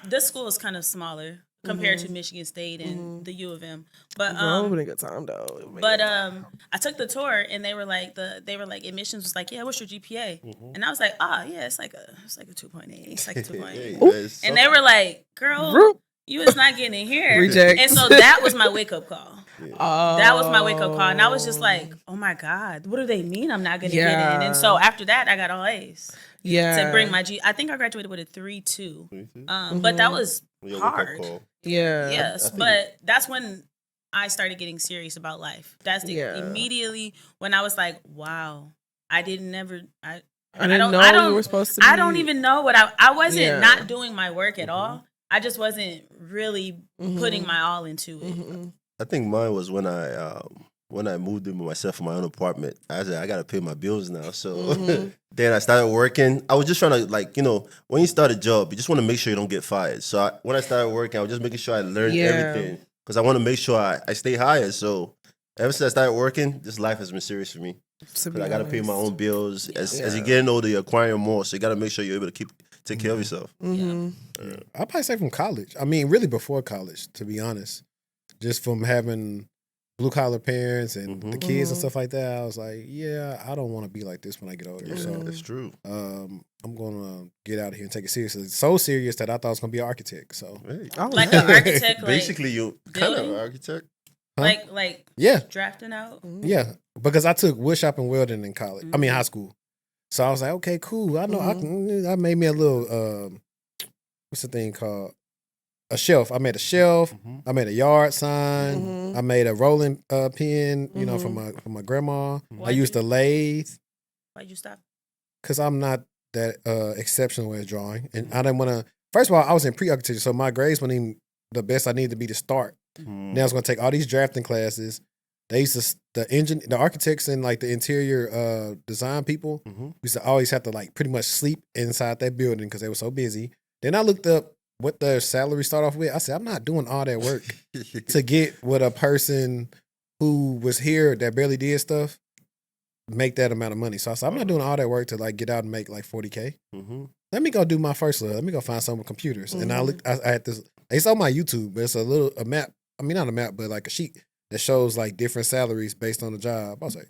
this school is kind of smaller compared to Michigan State and the U of M. But Girl, it would have been a good time though. But I took the tour and they were like admissions was like, yeah, what's your GPA? And I was like, yeah, it's like a 2.8. It's like a 2.8. And they were like, girl, you is not getting in here. Reject. And so that was my wake up call. That was my wake up call. And I was just like, oh my God, what do they mean I'm not going to get in? And so after that, I got all A's. Yeah. To bring my I think I graduated with a 3.2. But that was hard. Yeah. Yes. But that's when I started getting serious about life. That's immediately when I was like, wow, I didn't know you were supposed to be. I don't even know what I wasn't not doing my work at all. I just wasn't really putting my all into it. I think mine was when I moved in with myself in my own apartment. I said, I got to pay my bills now. So then I started working. I was just trying to, when you start a job, you just want to make sure you don't get fired. So when I started working, I was just making sure I learned everything because I want to make sure I stay hired. So ever since I started working, this life has been serious for me. I got to pay my own bills. As you're getting older, you're acquiring more. So you got to make sure you're able to take care of yourself. I'll probably say from college. I mean, really before college, to be honest. Just from having blue-collar parents and the kids and stuff like that, I was like, I don't want to be like this when I get older. So that's true. I'm going to get out of here and take it seriously. So serious that I thought I was going to be an architect. So like an architect? Basically, you kind of an architect. Huh? Like drafting out? Yeah, because I took wood shop and welding in college. I mean, high school. So I was like, okay, cool. I know I made me a little, what's the thing called? A shelf. I made a shelf. I made a yard sign. I made a rolling pin, from my grandma. I used a lathe. Why'd you stop? Because I'm not that exceptional at drawing. And I didn't want to, first of all, I was in pre-architecture, so my grades weren't even the best I needed to be to start. Now I was going to take all these drafting classes. They used to, the architects and like the interior design people used to always have to like pretty much sleep inside that building because they were so busy. Then I looked up what their salary start off with. I said, I'm not doing all that work to get what a person who was here that barely did stuff make that amount of money. So I said, I'm not doing all that work to like get out and make like $40K. Let me go do my first love. Let me go find some with computers. And I had this, it's on my YouTube, but it's a map. I mean, not a map, but like a sheet that shows like different salaries based on the job. I was like,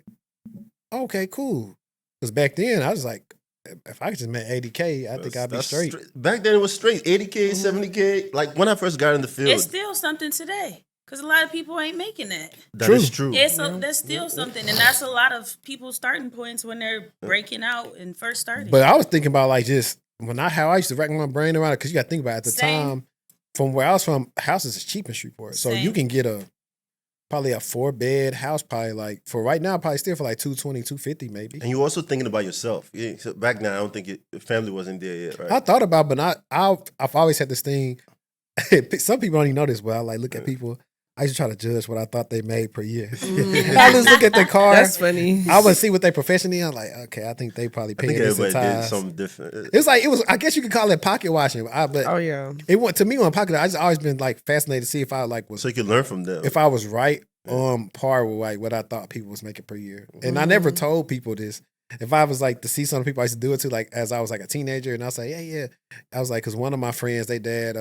okay, cool. Because back then I was like, if I could just make 80K, I think I'd be straight. Back then it was straight. 80K, 70K. Like when I first got in the field. It's still something today. Because a lot of people ain't making that. That is true. That's still something. And that's a lot of people's starting points when they're breaking out and first starting. But I was thinking about like just how I used to rack my brain around it. Because you got to think about it, at the time, from where I was from, houses is cheap in Shreveport. So you can get probably a 4-bed house, probably like for right now, probably still for like $220, $250 maybe. And you're also thinking about yourself. Yeah, so back then, I don't think your family wasn't there yet, right? I thought about, but I've always had this thing. Some people don't even know this, but I like look at people. I used to try to judge what I thought they made per year. I just look at their car. That's funny. I would see what their profession is. I'm like, okay, I think they probably paying this in everybody did ties. something different. It was. I guess you could call it pocket watching. But it went to me on pocket. I just always been like fascinated to see if I like was. So you can learn from them. If I was right on par with like what I thought people was making per year, and I never told people this. If I was like to see some people I used to do it to, like as I was like a teenager, and I was like, yeah. I was like, because one of my friends, his dad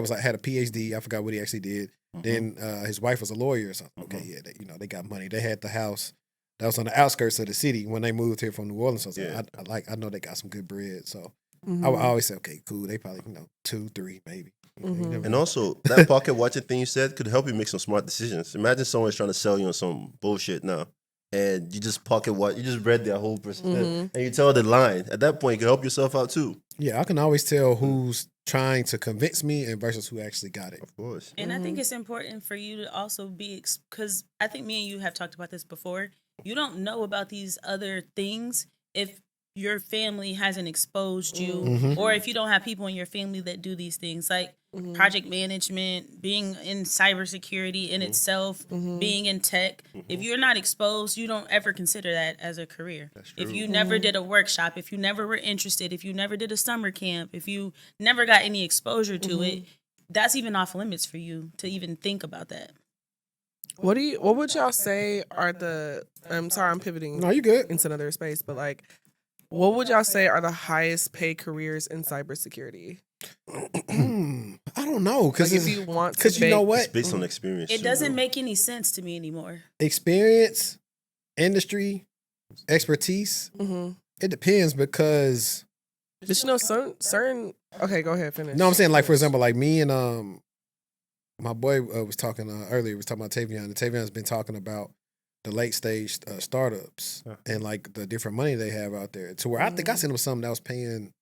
was like had a PhD. I forgot what he actually did. Then his wife was a lawyer. So okay, they got money. They had the house that was on the outskirts of the city when they moved here from New Orleans. So I was like, I know they got some good bread. So I would always say, okay, cool. They probably 2, 3 maybe. And also that pocket watching thing you said could help you make some smart decisions. Imagine someone's trying to sell you on some bullshit now. And you just pocket watch, you just read their whole person, and you tell the line. At that point, you can help yourself out too. Yeah, I can always tell who's trying to convince me and versus who actually got it. Of course. And I think it's important for you to also be, because I think me and you have talked about this before. You don't know about these other things if your family hasn't exposed you, or if you don't have people in your family that do these things, like project management, being in cybersecurity in itself, being in tech. If you're not exposed, you don't ever consider that as a career. If you never did a workshop, if you never were interested, if you never did a summer camp, if you never got any exposure to it, that's even off limits for you to even think about that. What would y'all say are the? I'm sorry, I'm pivoting. No, you good. Into another space, but like, what would y'all say are the highest paid careers in cybersecurity? I don't know, because if you want, because you know what, It's based on experience. It doesn't make any sense to me anymore. experience, industry, expertise. It depends because. Did you know certain? Okay, go ahead, finish. No, I'm saying like for example, like me and my boy was talking earlier. Was talking about Tavion, and Tavion's been talking about the late stage startups and like the different money they have out there. To where I think I sent him something that was paying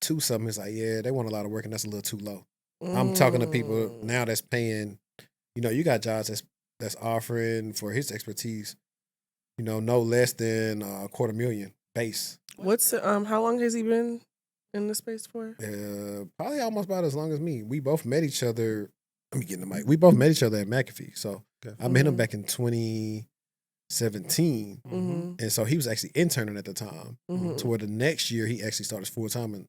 $2 something. It's like, yeah, they want a lot of work and that's a little too low. I'm talking to people now that's paying. You got jobs that's offering for his expertise. No less than $250,000 base. What's how long has he been in the space for? Probably almost about as long as me. We both met each other. Let me get in the mic. We both met each other at McAfee. So I met him back in 2017. And so he was actually interning at the time. To where the next year he actually started full time. And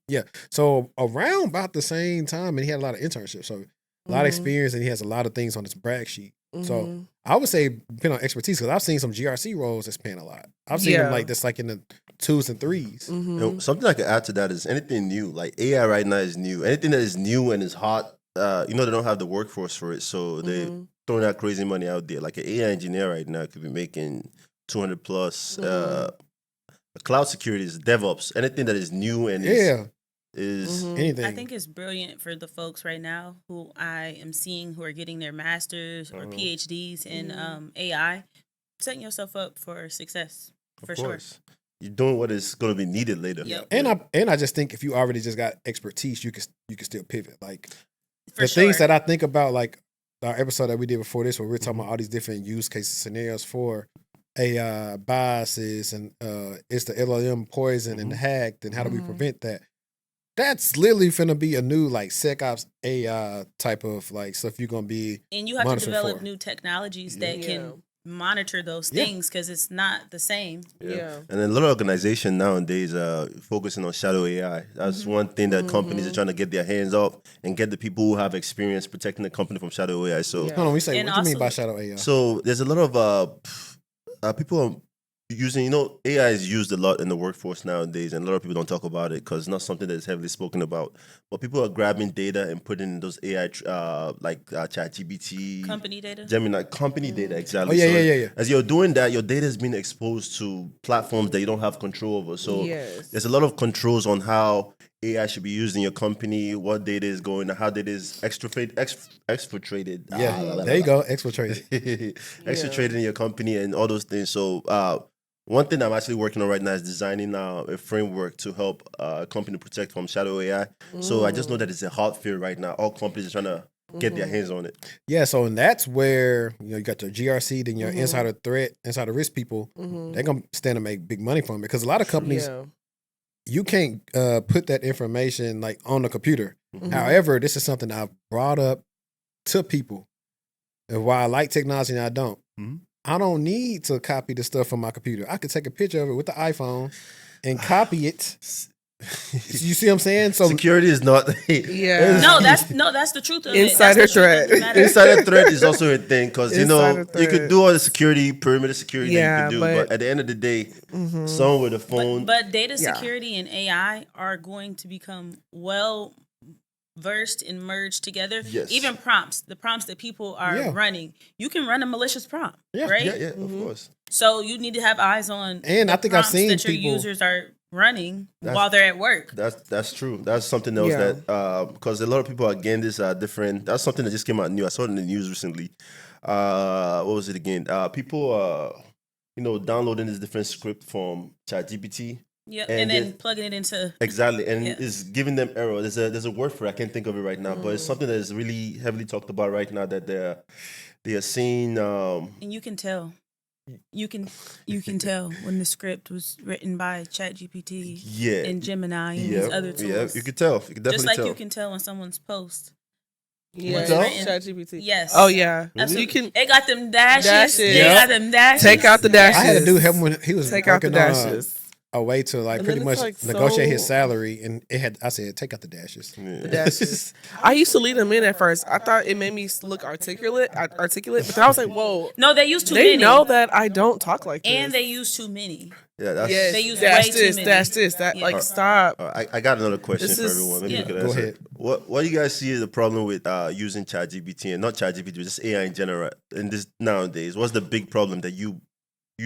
so around about the same time, and he had a lot of internships. So a lot of experience, and he has a lot of things on his brag sheet. So I would say depending on expertise, because I've seen some GRC roles that's paying a lot. I've seen them like that's like in the 2s and 3s. Something I could add to that is anything new. Like AI right now is new. Anything that is new and is hot, they don't have the workforce for it, so they throwing that crazy money out there. Like an AI engineer right now could be making 200 plus. Cloud security is DevOps. Anything that is new and is anything. I think it's brilliant for the folks right now who I am seeing who are getting their masters or PhDs in AI, setting yourself up for success. For sure. You're doing what is going to be needed later. Yep. And I just think if you already just got expertise, you can still pivot. Like For things that I think about, like our episode that we did before this, where we're talking about all these different use cases, scenarios for AI biases, and it's the LLM poison and the hack, then how do we prevent that? That's literally finna be a new like SecOps AI type of like stuff you're gonna be. And you have to monitoring develop for. new technologies that can monitor those things, because it's not the same. And a lot of organizations nowadays are focusing on shadow AI. That's one thing that companies are trying to get their hands off and get the people who have experience protecting the company from shadow AI. So Hold on, we say And what do you mean also- by shadow AI? So there's a lot of people are using, AI is used a lot in the workforce nowadays, and a lot of people don't talk about it because it's not something that is heavily spoken about. But people are grabbing data and putting in those AI, like ChatGPT, Company data. Gemini, company data, exactly. Oh, yeah. As you're doing that, your data is being exposed to platforms that you don't have control over. So there's a lot of controls on how AI should be used in your company, what data is going, how data is exfiltrated. There you go, exfiltrated. Exfiltrated in your company and all those things. So one thing I'm actually working on right now is designing a framework to help a company protect from shadow AI. So I just know that it's a hot field right now. All companies are trying to get their hands on it. Yeah, so and that's where you got your GRC, then your insider threat, insider risk people. They're gonna stand to make big money from it because a lot of companies you can't put that information like on the computer. However, this is something I've brought up to people, and why I like technology and I don't. I don't need to copy the stuff from my computer. I could take a picture of it with the iPhone and copy it. You see what I'm saying? So security is not. No, that's the truth of Insider it. threat. Insider threat is also a thing because you Insider could do all the security, perimeter security that you could do, but but at the end of the day, someone with a phone. But data security and AI are going to become well versed and merged together. Yes. Even prompts, the prompts that people are running, you can run a malicious prompt, right? Yeah, of course. So you need to have eyes on And I think I've seen that your people- users are running while they're at work. That's true. That's something else that because a lot of people again this different. That's something that just came out new. I saw it in the news recently. What was it again? People downloading this different script from ChatGPT. Yeah, and then plugging it into exactly, and it's giving them error. There's a word for it. I can't think of it right now, but it's something that is really heavily talked about right now that they are seeing. And you can tell. You can tell when the script was written by ChatGPT and Gemini and these other tools. Yeah, you can tell. You can definitely just like tell. you can tell when someone's post. Yeah, ChatGPT. Yes. Oh yeah. Absolutely. You can. They got them dashes. They Yep. got them dashes. Take out the dashes. I had to do him when he was Take out the working on dashes. a way to like And pretty then much it's, like, negotiate his so- salary, and it had. I said, take out the dashes. The dashes. I used to leave them in at first. I thought it made me look articulate, but then I was like, whoa. No, they use too They many. know that I don't talk like this. And they use too many. Yeah, that's. Yes, They use dash way too this, many. dash this, that. Yeah. Like, stop. I got another question This for is- everyone. Maybe yeah. you could Go answer. ahead. What do you guys see as the problem with using ChatGPT and not ChatGPT, but just AI in general in this nowadays? What's the big problem that you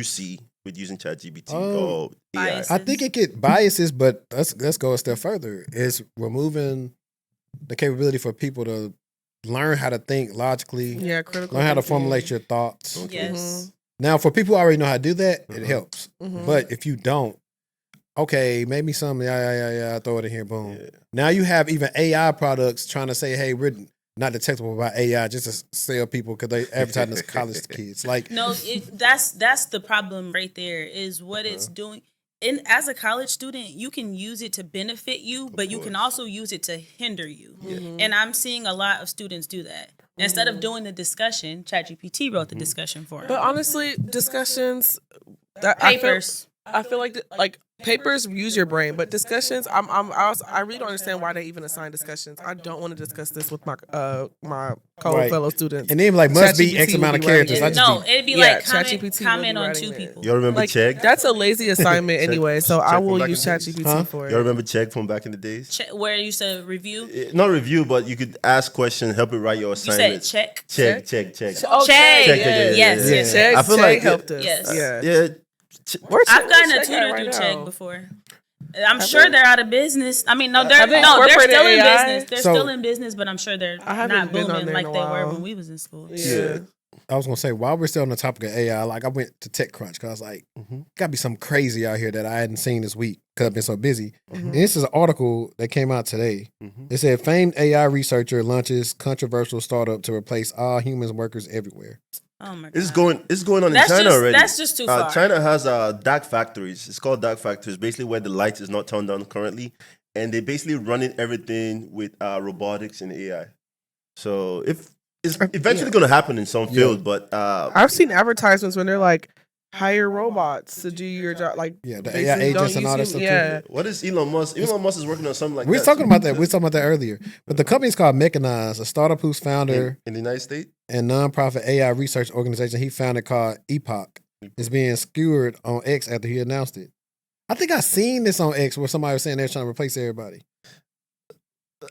see with using ChatGPT or AI? Bias. I think it get biases, but let's go a step further. It's removing the capability for people to learn how to think logically, Yeah, critical. learn how to thinking. formulate your thoughts. Yes. Now, for people who already know how to do that, it Mhm. helps. Mhm. But if you don't, okay, maybe some, yeah, throw it in here, boom. Yeah. Now you have even AI products trying to say, hey, we're not detectable by AI just to sell people because they advertising as college kids. Like, No, that's the problem right there is what it's doing. And as a college student, you can use it to benefit you, but you can also use it to hinder you. And I'm seeing a lot of students do that. Instead of doing the discussion, ChatGPT wrote the discussion for them. But honestly, discussions, that Papers. I feel like papers use your brain, but discussions, I really don't understand why they even assign discussions. I don't want to discuss this with my my Right. fellow students. and then like must be ChatGPT X amount of will be writing characters. it. I just No, be, it'd be Yeah, like ChatGPT will comment be on writing 2 it. people. You remember Like Chegg? that's a lazy assignment Check- anyway, so check I from will back use in the days. ChatGPT Huh? for You it. remember Chegg from back in the days? Where you said review. Not review, but you could ask questions, help it write your You said assignment. check. Check. Oh, Check. Check, yeah, Yes, yeah. yes. Check, I feel Check like helped us. Yes. Yeah. Yeah. Where's I've gotten a Check tutor at through right Check now? before. I'm sure they're out of business. I mean, no, they're Have they they're incorporated still in AI? business. They're So- still in business, but I'm sure they're I haven't not been on booming there in like a they were while. when we was in school. Yeah. I was gonna say while we're still on the topic of AI, like I went to TechCrunch because I was like, gotta be something crazy out here that I hadn't seen this week because I've been so busy. And this is an article that came out today. It said famed AI researcher launches controversial startup to replace all humans workers everywhere. Oh my god. It's going on That's in China just- already. that's just too far. China has dark factories. It's called dark factories, basically where the light is not turned on currently, and they're basically running everything with robotics and AI. So if it's eventually going to happen in some field, but I've seen advertisements when they're like, hire robots to do your job. Like, Yeah, the basically AI agents don't and all that use stuff. hum- too. Yeah. what is Elon Musk? Elon Musk is working on something like We that. was talking about that. We was talking about that earlier. But the company's called Mechanize, a startup whose founder in the United States. and nonprofit AI research organization he founded called Epoch is being skewered on X after he announced it. I think I seen this on X where somebody was saying they're trying to replace everybody.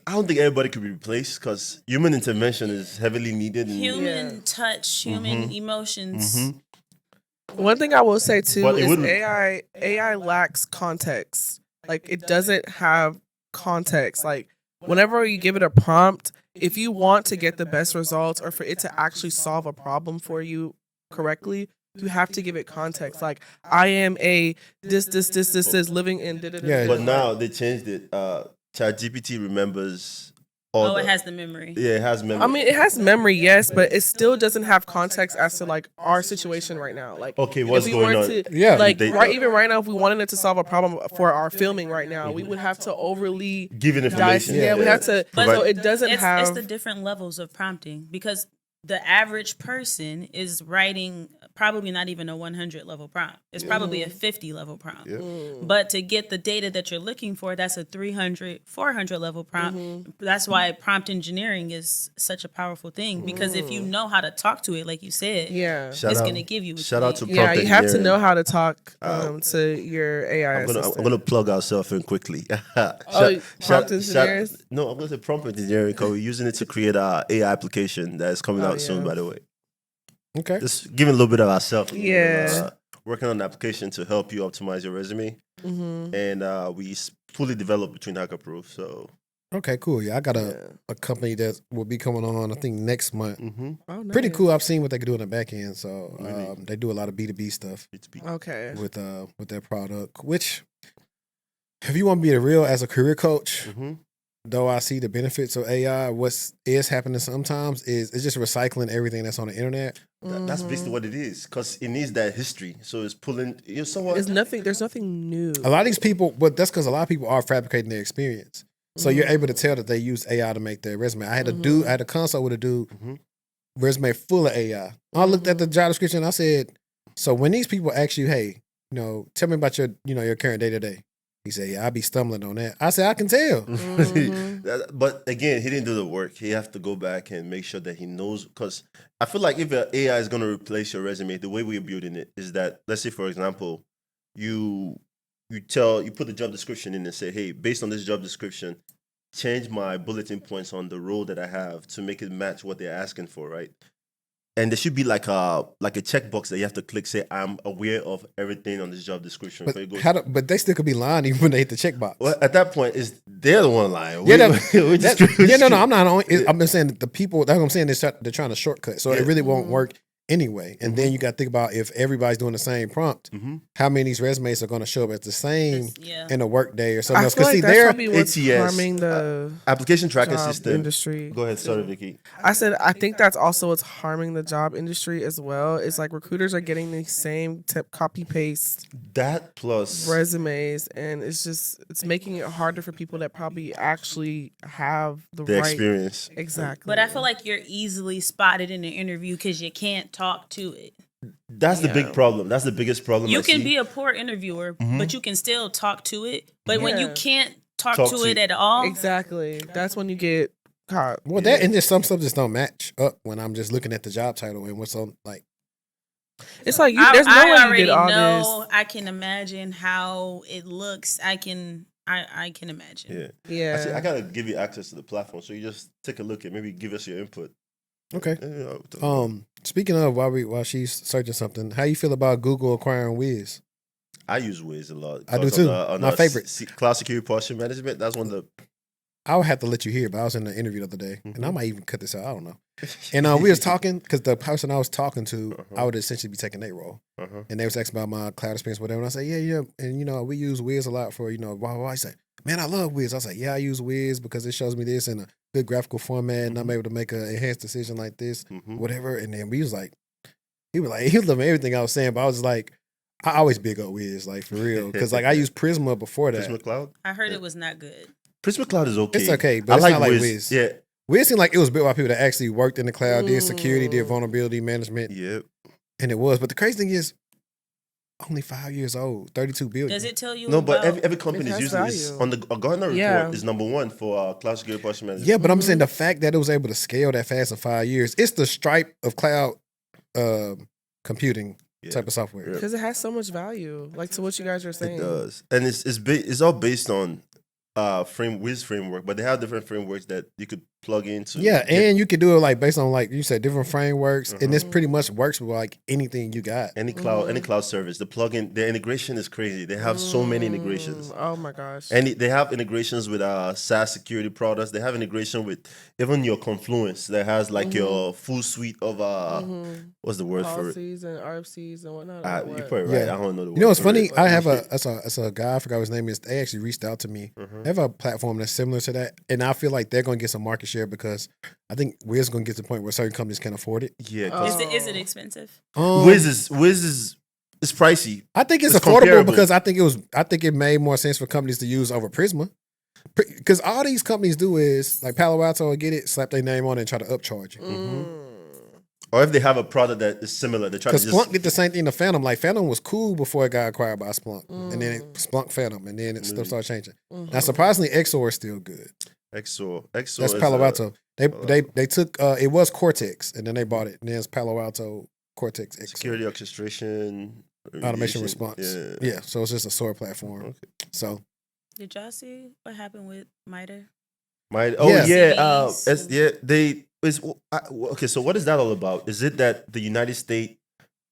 I don't think everybody could be replaced because human intervention is heavily needed. And, Human touch, human emotions. One thing I will say too But it is wouldn't- AI lacks context. Like, it doesn't have context. Like, whenever you give it a prompt, if you want to get the best results or for it to actually solve a problem for you correctly, you have to give it context. Like, I am a this living in Yeah, But now they changed it. ChatGPT remembers all. Oh, it has the memory. Yeah, it has memory. I mean, it has memory, yes, but it still doesn't have context as to like our situation right now. Like, Okay, if what's we going were on? to, Yeah. like They- even right now, if we wanted it to solve a problem for our filming right now, we would have to overly Giving information. Yeah, we have to. But So it doesn't It's have. the different levels of prompting because the average person is writing probably not even a 100 level prompt. It's probably a 50 level prompt. But to get the data that you're looking for, that's a 300, 400 level prompt. That's why prompt engineering is such a powerful thing because if you know how to talk to it, like you said, Yeah. it's going to give you what Shout you out to need. Yeah, prompt you have to engineering. know how to talk to your AI I'm assistant. gonna plug ourselves in quickly. Prompt engineers? No, I'm gonna say prompt engineering because we're using it to create a AI application that's coming out soon. yeah. By the way, Okay. just giving a little bit of ourselves. Yeah. Working on an application to help you optimize your resume, and we fully developed between HackerProof. So Okay, cool. Yeah, I got a company that will be coming on, I think, next month. Oh, Pretty nice. cool. I've seen what they can do in the back end. So they do a lot of B2B stuff Okay. with their product, which if you want to be the real as a career coach, though I see the benefits of AI, what is happening sometimes is it's just recycling everything that's on the internet. that's basically what it is because it needs that history. So it's pulling. You know, somewhat. There's nothing new. A lot of these people, but that's because a lot of people are fabricating their experience. So you're able to tell that they use AI to make their resume. I had a consult with a dude, resume full of AI. I looked at the job description and I said, so when these people ask you, hey, tell me about your current day to day. He said, yeah, I be stumbling on that. I said, I can tell. But again, he didn't do the work. He have to go back and make sure that he knows. Because I feel like if an AI is going to replace your resume, the way we're building it is that, let's say, for example, you put the job description in and say, hey, based on this job description, change my bulletin points on the role that I have to make it match what they're asking for, right? And there should be like a checkbox that you have to click, say, I'm aware of everything on this job description. But they still could be lying even when they hit the checkbox. Well, at that point, they're the one lying. No, I'm not on. I'm just saying that the people, that's what I'm saying, they're trying to shortcut. So it really won't work anyway. And then you got to think about if everybody's doing the same prompt, how many of these resumes are going to show up as the same in a work day or something else? Because see, that's probably what's ATS, harming the application tracking job system industry. Go ahead, sorry, Vicky. I said I think that's also what's harming the job industry as well. It's like recruiters are getting the same copy paste that plus resumes, and it's making it harder for people that probably actually have the right experience. Exactly. But I feel like you're easily spotted in an interview because you can't talk to it. That's the big problem. That's the biggest problem. You can be a poor interviewer, but you can still talk to it. But when you can't talk to it at all, exactly, that's when you get caught. Well, that and just some stuff just don't match up when I'm just looking at the job title and what's on like. It's like there's no way you did all this. I can imagine how it looks. I can imagine. Yeah. I gotta give you access to the platform, so you just take a look at, maybe give us your input. Okay. Speaking of while she's searching something, how you feel about Google acquiring Wiz? I use Wiz a lot. I do too. My favorite. Cloud security posture management. That's one of the. I would have to let you hear, but I was in the interview the other day, and I might even cut this out. I don't know. And we was talking because the person I was talking to, I would essentially be taking their role, and they was asking about my cloud experience, whatever. And I said, yeah, and we use Wiz a lot for why. I said, man, I love Wiz. I was like, yeah, I use Wiz because it shows me this in a good graphical format, and I'm able to make an enhanced decision like this, whatever. And then he was looking at everything I was saying, but I was like, I always big up Wiz, like for real, because like I used Prisma before that. Prisma Cloud. I heard it was not good. Prisma Cloud is okay. It's okay, but it's not like Wiz. Yeah. Wiz seemed like it was built by people that actually worked in the cloud, did security, did vulnerability management. Yep. And it was. But the crazy thing is, only 5 years old, 32 billion. Does it tell you? No, but every company is using this. On the Gartner report is number one for cloud security posture management. Yeah, but I'm saying the fact that it was able to scale that fast in 5 years, it's the Stripe of cloud computing type of software. Because it has so much value, like to what you guys are saying. It does, and it's all based on Wiz framework, but they have different frameworks that you could plug into. Yeah, and you could do it like based on like you said, different frameworks, and this pretty much works with like anything you got. Any cloud service, the plugin, the integration is crazy. They have so many integrations. Oh my gosh! And they have integrations with SaaS security products. They have integration with even your Confluence that has like your full suite of what's the word policies for it? and RFCs and whatnot. You're probably right. I don't know the word. You know what's funny? I have a guy. I forgot what his name is. They actually reached out to me. They have a platform that's similar to that, and I feel like they're going to get some market share because I think Wiz going to get to the point where certain companies can afford it. Yeah. Is it expensive? Wiz is it's pricey. I think it's affordable comparable. Because I think it made more sense for companies to use over Prisma. Because all these companies do is like Palo Alto will get it, slap their name on it, and try to upcharge it. Or if they have a product that is similar, they try to just... Splunk did the same thing to Phantom. Like, Phantom was cool before it got acquired by Splunk. And then Splunk Phantom, and then it still started changing. Now, surprisingly, XOR is still good. XOR That's Palo Alto. They took, it was Cortex, and then they bought it. And then it's Palo Alto Cortex XOR. Security orchestration. Automation response. Yeah, so it's just a SOAR platform. Okay. So... Did y'all see what happened with MITRE? Okay, so what is that all about? Is it that the United States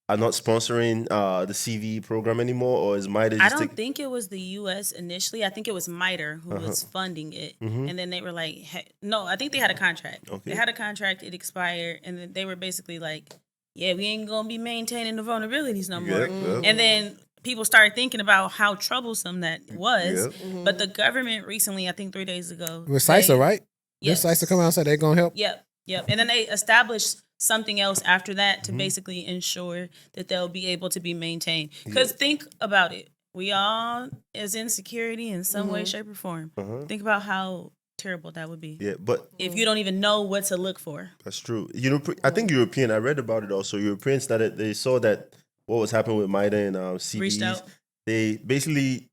are not sponsoring the CV program anymore, or is MITRE just... I don't think it was the U.S. initially. I think it was MITRE who was funding it. And then they were like, no, I think they had a contract. Okay. They had a contract, it expired, and then they were basically like, yeah, we ain't going to be maintaining the vulnerabilities no more. And then people started thinking about how troublesome that was. But the government recently, I think 3 days ago... It was CISA, right? Yes. CISA come out and say they're going to help? Yep. And then they established something else after that to basically ensure that they'll be able to be maintained. Because think about it. We all is in security in some way, shape, or form. Think about how terrible that would be. Yeah, but... if you don't even know what to look for. That's true. I think European, I read about it also. Europeans they saw that what was happening with MIDA and Reached CVEs. out. They basically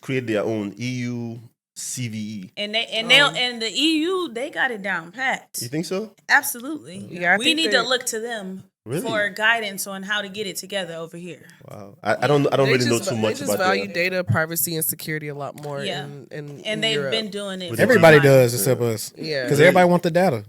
created their own EU CVE. And the EU, they got it down pat. You think so? Absolutely. Yeah, I we think need to look to them Really? for guidance on how to get it together over here. Wow. I don't really know too much They just about value that. data price and security a lot more. Yeah. in And they've Europe. been doing it. With for a Everybody while. does except us. Yeah. Because everybody want the data.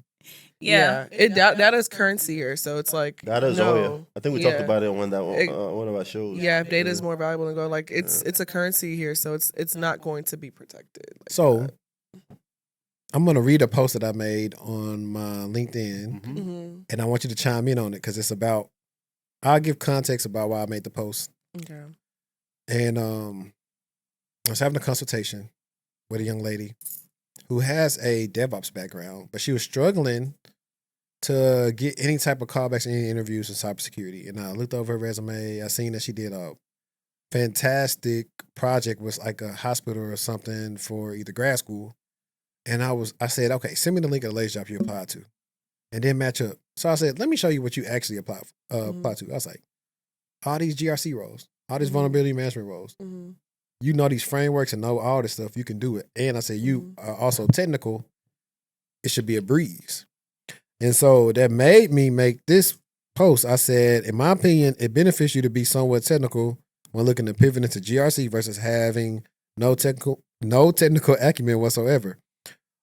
Yeah. That is currency here, so it's like That is I think we talked about it on one of our shows. Yeah, if data is more valuable than gold, like it's a currency here, so it's not going to be protected. Like So that. I'm going to read a post that I made on my LinkedIn, Mhm. and I want you to chime in on it because it's about, I'll give context about why I made the post. Okay. And I was having a consultation with a young lady who has a DevOps background, but she was struggling to get any type of callbacks in any interviews in cybersecurity. And I looked over her resume. I seen that she did a fantastic project with like a hospital or something for either grad school. And I said, okay, send me the link of the latest job you applied to, and then match up. So I said, let me show you what you actually applied to. I was like, all these GRC roles, all these vulnerability management roles. Mhm. You know these frameworks and know all this stuff. You can do it. And I said, you are also technical. It should be a breeze. And so that made me make this post. I said, in my opinion, it benefits you to be somewhat technical when looking to pivot into GRC versus having no technical acumen whatsoever.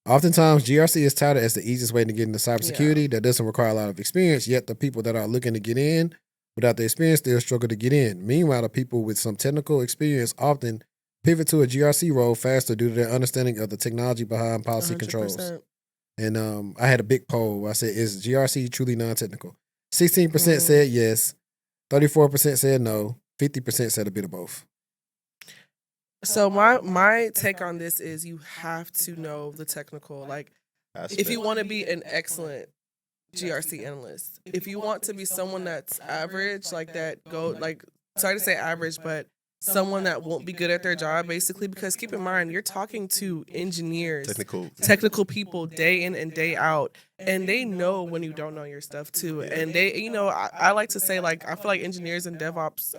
Oftentimes, GRC is touted as the easiest way to get into cybersecurity that doesn't require a lot of experience, yet the people that are looking to get in without the experience still struggle to get in. Meanwhile, the people with some technical experience often pivot to a GRC role faster due to their understanding of the technology behind policy controls. 100%. And I had a big poll. I said, is GRC truly non-technical? 16% said yes, 34% said no, 50% said a bit of both. So my take on this is you have to know the technical. Like, if you want to be an excellent GRC analyst, if you want to be someone that's average, like that, sorry to say average, but someone that won't be good at their job, basically, because keep in mind, you're talking to engineers, technical people day in and day out, and they know when you don't know your stuff too. And they, I like to say, like, I feel like engineers and DevOps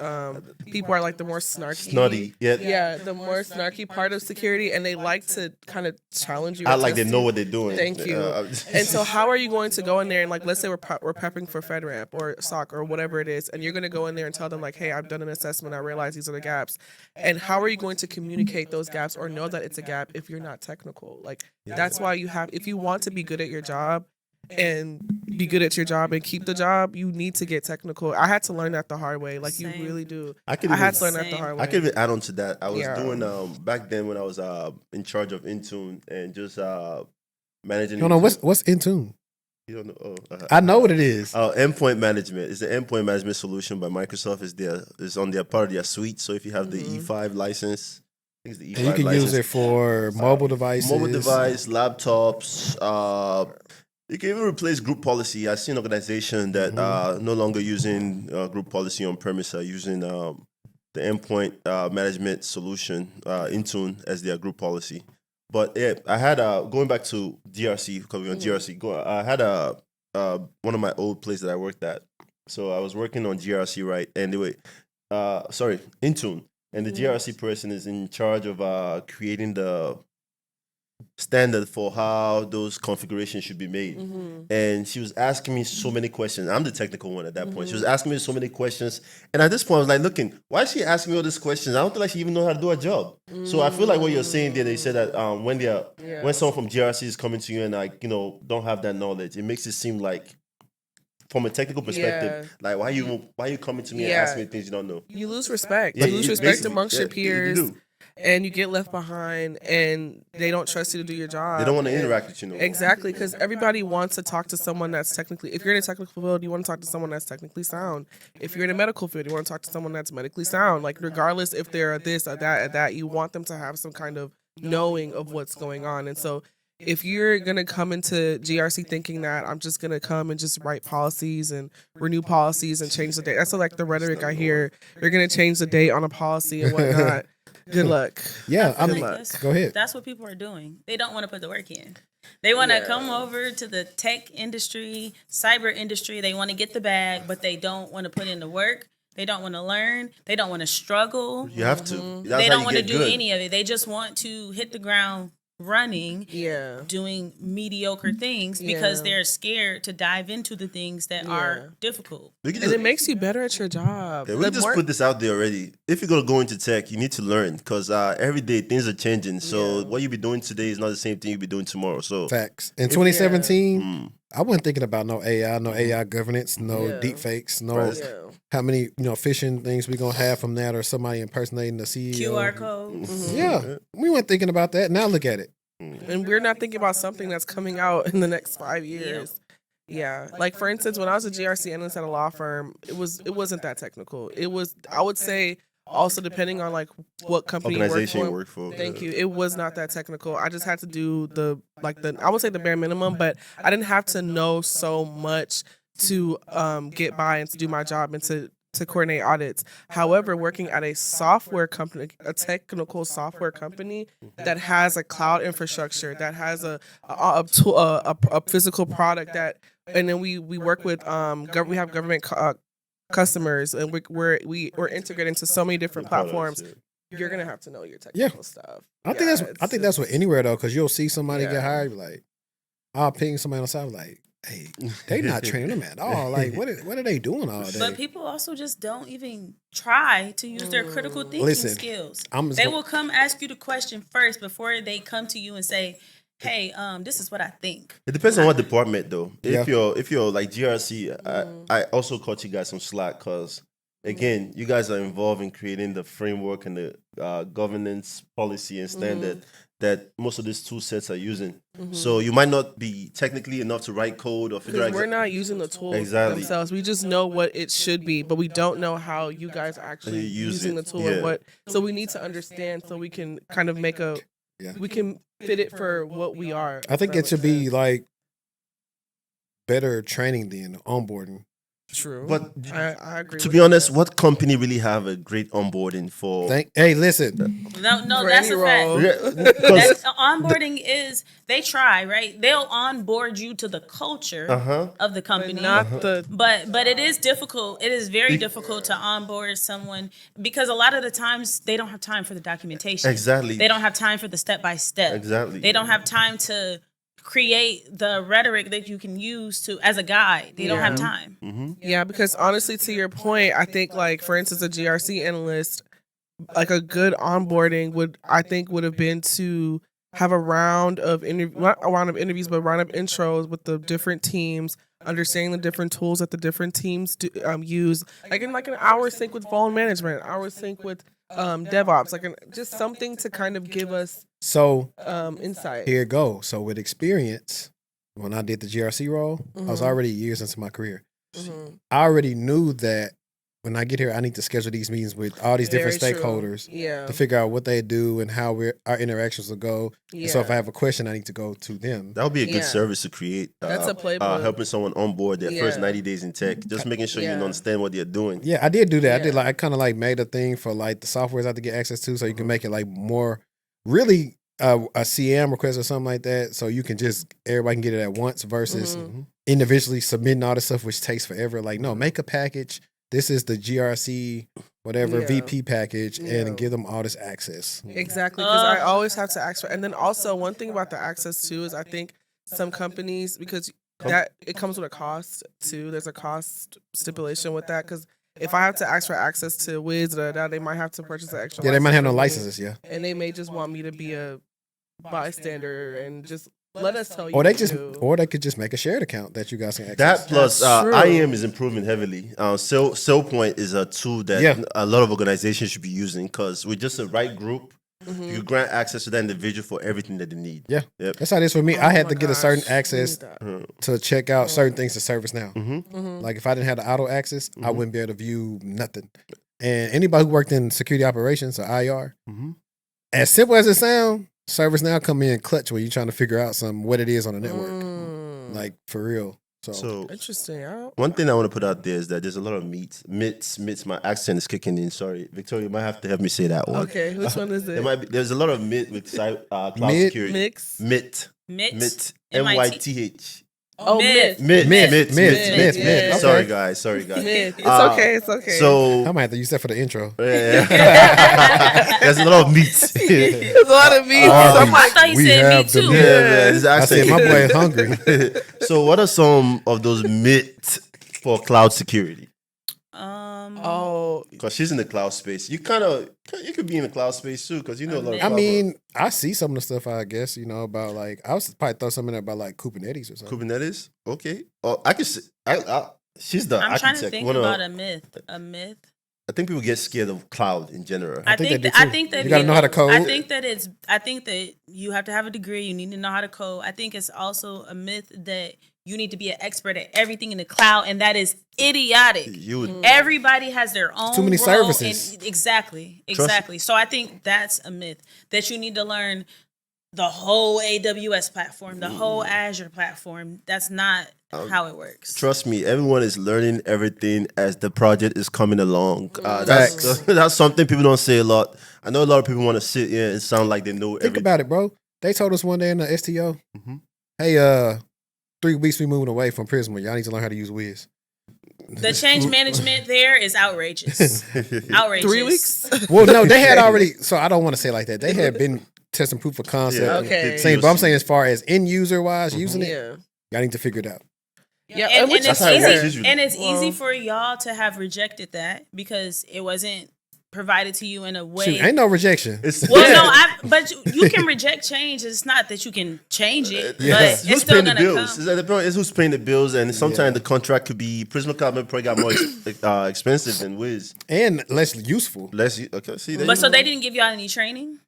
people are like the more snarky, the more snarky part of security, and they like to kind of challenge you. They know what they're doing. Thank you. And so how are you going to go in there and, like, let's say we're prepping for FedRAMP or SOC or whatever it is, and you're going to go in there and tell them, like, hey, I've done an assessment, I realize these are the gaps. And how are you going to communicate those gaps or know that it's a gap if you're not technical? Like, that's why if you want to be good at your job and be good at your job and keep the job, you need to get technical. I had to learn that the hard way. Like, Same. you really do. I had to learn that the hard way. I could even add on to that. I was doing back then when I was in charge of Intune and just managing. No, what's Intune? You don't know? I know what it is. Endpoint management. It's an endpoint management solution by Microsoft. It's on their part of their suite. So if you have the E5 license, I think it's the E5 and you can license. use it for mobile devices. Mobile device, laptops. You can even replace group policy. I see an organization that no longer using group policy on premise, are using the endpoint management solution, Intune, as their group policy. But yeah, I had going back to GRC, because we're on GRC. I had one of my old places that I worked at. So I was working on GRC, right? And they were, Intune, and the GRC person is in charge of creating the standard for how those configurations should be made. And she was asking me so many questions. I'm the technical one at that point. She was asking me so many questions. And at this point, I was like, looking, why is she asking me all these questions? I don't feel like she even knows how to do her job. So I feel like what you're saying there, they said that when someone from GRC is coming to you and, like, don't have that knowledge, it makes it seem like, from a technical perspective, like, why are you coming to me and asking me things you don't know? You lose respect. Yeah, you lose respect amongst your you peers. do. And you get left behind, and they don't trust you to do your job. They don't want to interact with you no more. Exactly, because everybody wants to talk to someone that's technically, if you're in a technical field, you want to talk to someone that's technically sound. If you're in a medical field, you want to talk to someone that's medically sound. Like, regardless if they're this or that, you want them to have some kind of knowing of what's going on. And so if you're going to come into GRC thinking that I'm just going to come and just write policies and renew policies and change the date, that's like the rhetoric I hear. You're going to change the date on a policy and whatnot. Good luck. Yeah, go ahead. That's what people are doing. They don't want to put the work in. They want to come over to the tech industry, cyber industry. They want to get the bag, but they don't want to put in the work. They don't want to learn. They don't want to struggle. You have to. That's They how don't you want to get do good. any of it. They just want to hit the ground running, Yeah. doing mediocre things because Yeah. they're scared to dive into the things that are difficult. We can And just, it makes you better at your job. yeah, we can just put this out there already. If you're gonna go into tech, you need to learn because every day things are changing. So what you be doing today is not the same thing you'll be doing tomorrow. So Facts. In 2017, I wasn't thinking about no AI governance, no deep fakes, no how many phishing things we gonna have from that or somebody impersonating the CEO. QR codes. Yeah, we weren't thinking about that. Now look at it. And we're not thinking about something that's coming out in the next 5 years. Yeah. Like for instance, when I was a GRC analyst at a law firm, it wasn't that technical. It was, I would say, also depending on like what company organization you you work work for. Thank you. It was not that technical. I just had to do I would say the bare minimum, but I didn't have to know so much to get by and to do my job and to coordinate audits. However, working at a software company, a technical software company that has a cloud infrastructure, that has a physical product that, and then we work with we have government customers, and we're integrated into so many different platforms. You're gonna have to know your technical stuff. I think that's what anywhere though, because you'll see somebody get hired, like I'll ping somebody on the side, like, hey, they not training them at all. Like, what are they doing all day? But people also just don't even try to use their critical thinking skills. They will come ask you the question first before they come to you and say, hey, this is what I think. It depends on what department though. If you're like GRC, I also caught you guys some slack because again, you guys are involved in creating the framework and the governance policy and standard that most of these tool sets are using. So you might not be technically enough to write code or figure out. We're not using the tools themselves. We just know what it should be, but we don't know how you guys are actually using the tool and what. So we need to understand so we can kind of make we can fit it for what we are. I think it should be like better training than onboarding. True. But I agree. To be honest, what company really have a great onboarding for? Hey, listen. No, that's a fact. That's, onboarding is, they try, right? They'll onboard you to the culture of the company. But not But it is difficult. It is very difficult to onboard someone because a lot of the times they don't have time for the documentation. Exactly. They don't have time for the step-by-step. Exactly. They don't have time to create the rhetoric that you can use as a guide. They don't have time. Yeah, because honestly, to your point, I think like for instance, a GRC analyst, like a good onboarding would have been to have a round of not a round of interviews, but a round of intros with the different teams, understanding the different tools that the different teams use, like in like an hour sync with phone management, hour sync with DevOps, like just something to kind of give us insight. Here it goes. So with experience, when I did the GRC role, I was already years into my career. I already knew that when I get here, I need to schedule these meetings with all these different stakeholders to figure out what they do and how our interactions will go. And so if I have a question, I need to go to them. That would be a good service to create. That's a playbook. Helping someone onboard their first 90 days in tech, just making sure you understand what they're doing. Yeah, I did do that. I kind of like made a thing for like the softwares I have to get access to, so you can make it like more really a CM request or something like that, so you can just everybody can get it at once versus individually submitting all this stuff, which takes forever. Like, no, make a package. This is the GRC whatever VP package and give them all this access. Exactly, because I always have to ask for. And then also one thing about the access too is I think some companies, because that it comes with a cost too. There's a cost stipulation with that because if I have to ask for access to Wiz, they might have to purchase an extra. Yeah, they might have no licenses. Yeah, and they may just want me to be a bystander and just let us tell you. Or they could just make a shared account that you guys can access. That plus IAM is improving heavily. SailPoint is a tool that a lot of organizations should be using because with just the right group, you grant access to that individual for everything that they need. Yeah, that's how it is for me. I had to get a certain access to check out certain things to ServiceNow. Like if I didn't have the auto access, I wouldn't be able to view nothing. And anybody who worked in security operations or IR, as simple as it sounds, ServiceNow come in clutch when you're trying to figure out what it is on the network. Like for real. So interesting. One thing I want to put out there is that there's a lot of myths. My accent is kicking in. Sorry, Victoria, you might have to help me say that one. Okay, which one is it? There's a lot of myth with cloud security. Mix. Myth. MYTH. Myth. Myth. Yeah. Sorry, guys. Myth. It's okay. So I might have to use that for the intro. there's a lot of meat. There's a lot of meat. I thought he said me too. I said my boy is hungry. So, what are some of those myths for cloud security? Because she's in the cloud space. You could be in the cloud space too, because you know a lot of I mean, I see some of the stuff, I guess, about like, I was probably throw something about like Kubernetes or something. Kubernetes. Okay. Oh, I could. She's the I'm architect. trying to think about a myth. I think people get scared of cloud in general. I think that you gotta know how to code. I think that you have to have a degree. You need to know how to code. I think it's also a myth that you need to be an expert at everything in the cloud, and that is idiotic. Everybody has their own too many role services. Exactly. So I think that's a myth that you need to learn the whole AWS platform, the whole Azure platform. That's not how it works. Trust me, everyone is learning everything as the project is coming along. That's something people don't say a lot. I know a lot of people want to sit here and sound like they know everything. Think about it, bro. They told us one day in the STO, hey, 3 weeks we moving away from Prisma. Y'all need to learn how to use Wiz. The change management there is outrageous. Outrageous. 3 weeks? Well, no, they had already, so I don't want to say it like that. They had been testing proof of concept. Okay. But I'm saying as far as end user wise using it, y'all need to figure it out. Yeah, and it's Well, easy for y'all to have rejected that because it wasn't provided to you in a way. Shoot, ain't no rejection. But you can reject change. It's not that you can change it, but Who's it's still paying the gonna bills? come. It's who's paying the bills, and sometimes the contract could be Prisma Cloud probably got more expensive than Wiz. And less useful. Okay, see, But so they didn't give y'all any training?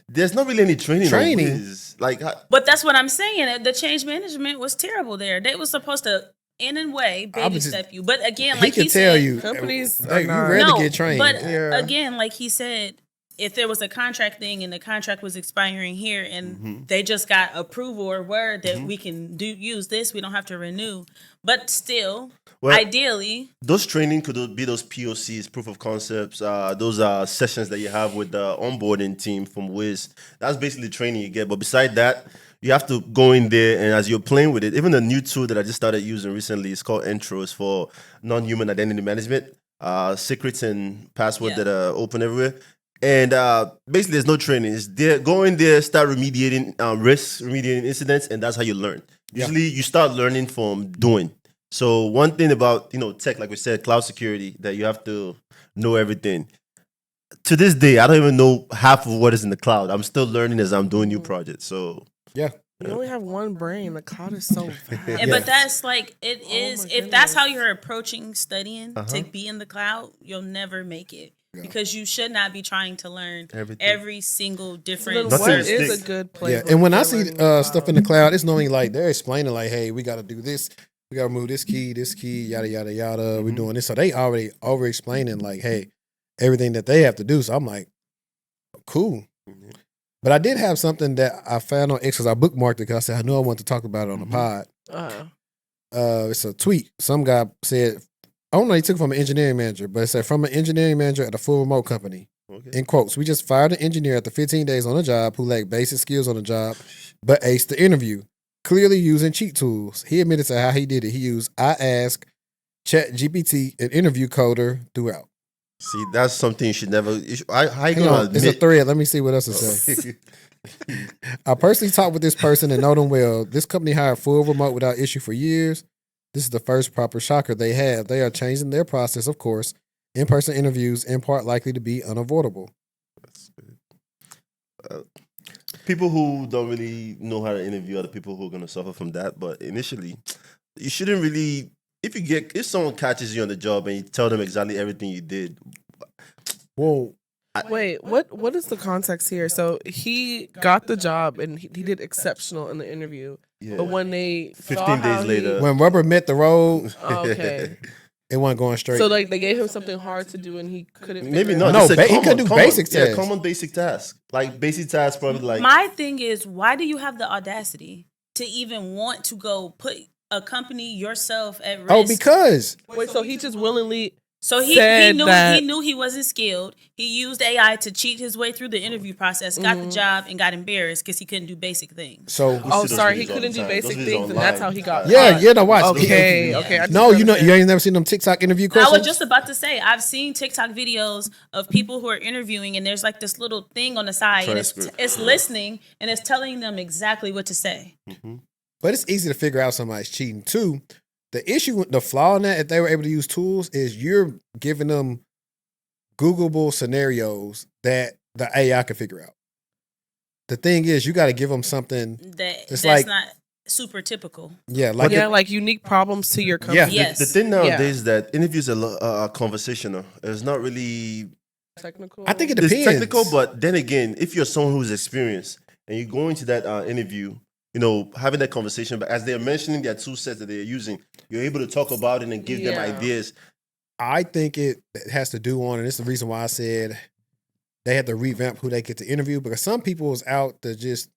There's not really any training. On Wiz. But that's what I'm saying. The change management was terrible there. They was supposed to, in a way, baby step you. But again, like he tell said, you, companies you rather get trained. But again, like he said, if there was a contract thing and the contract was expiring here and they just got approval or word that we can use this, we don't have to renew. But still, ideally, those training could be those POCs, proof of concepts. Those are sessions that you have with the onboarding team from Wiz. That's basically training you get. But beside that, you have to go in there, and as you're playing with it, even a new tool that I just started using recently is called Intros for non-human identity management. Secrets and passwords that are open everywhere. And basically, there's no training. It's there. Go in there, start remediating risks, remediating incidents, and that's how you learn. Usually, you start learning from doing. So one thing about tech, like we said, cloud security, that you have to know everything. To this day, I don't even know half of what is in the cloud. I'm still learning as I'm doing new projects. So yeah. You only have one brain. The cloud is so vast. But that's like it is. If that's how you're approaching studying to be in the cloud, you'll never make it. Because you should not be trying to learn every single different service. Is a good place. Yeah, and when I see stuff in the cloud, it's normally like they're explaining like, hey, we got to do this. We got to remove this key, yada, yada, yada. We're doing this. So they already over-explaining like, hey, everything that they have to do. So I'm like, cool. But I did have something that I found on X because I bookmarked it because I said I knew I wanted to talk about it on the pod. It's a tweet. Some guy said, I don't know, he took it from an engineering manager, but it said from an engineering manager at a full remote company. Okay. In quotes, we just fired an engineer after 15 days on the job who lacked basic skills on the job, but aced the interview, clearly using cheat tools. He admitted to how he did it. He used iAsk, ChatGPT, and interview coder throughout. See, that's something you should never. How you gonna admit? It's a thread. Let me see what else it says. I personally talked with this person and know them well. This company hired full remote without issue for years. This is the first proper shocker they have. They are changing their process, of course. In-person interviews, in part, likely to be unavoidable. That's good. People who don't really know how to interview are the people who are going to suffer from that. But initially, you shouldn't really. If someone catches you on the job and you tell them exactly everything you did. Whoa. Wait, what is the context here? So he got the job and he did exceptional in the interview. Yeah. But when they 15 days later, when rubber met the road, okay, it wasn't going straight. So like they gave him something hard to do and he couldn't. Maybe not. No, he could do basic tasks. Yeah, common basic tasks. Like basic tasks, probably like. My thing is, why do you have the audacity to even want to go put a company yourself at risk? Oh, because wait, so he just willingly. So he knew he wasn't skilled. He used AI to cheat his way through the interview process, got the job, and got embarrassed because he couldn't do basic things. So he couldn't do basic things, and that's how he got. No, watch. Okay. No, you ain't never seen them TikTok interview questions. I was just about to say, I've seen TikTok videos of people who are interviewing, and there's like this little thing on the side, and it's listening, and it's telling them exactly what to say. Mm-hmm. But it's easy to figure out somebody's cheating too. The flaw in that, if they were able to use tools, is you're giving them Googleable scenarios that the AI can figure out. The thing is, you got to give them something that's like, not super typical. Yeah, like unique problems to your company. Yeah. Yes. The thing nowadays is that interviews are conversational. It's not really technical. I think it depends. It's technical, but then again, if you're someone who's experienced and you go into that interview, having that conversation, but as they're mentioning their tool sets that they're using, you're able to talk about it and give them ideas. I think it has to do on, and it's the reason why I said they had to revamp who they get to interview, because some people is out to just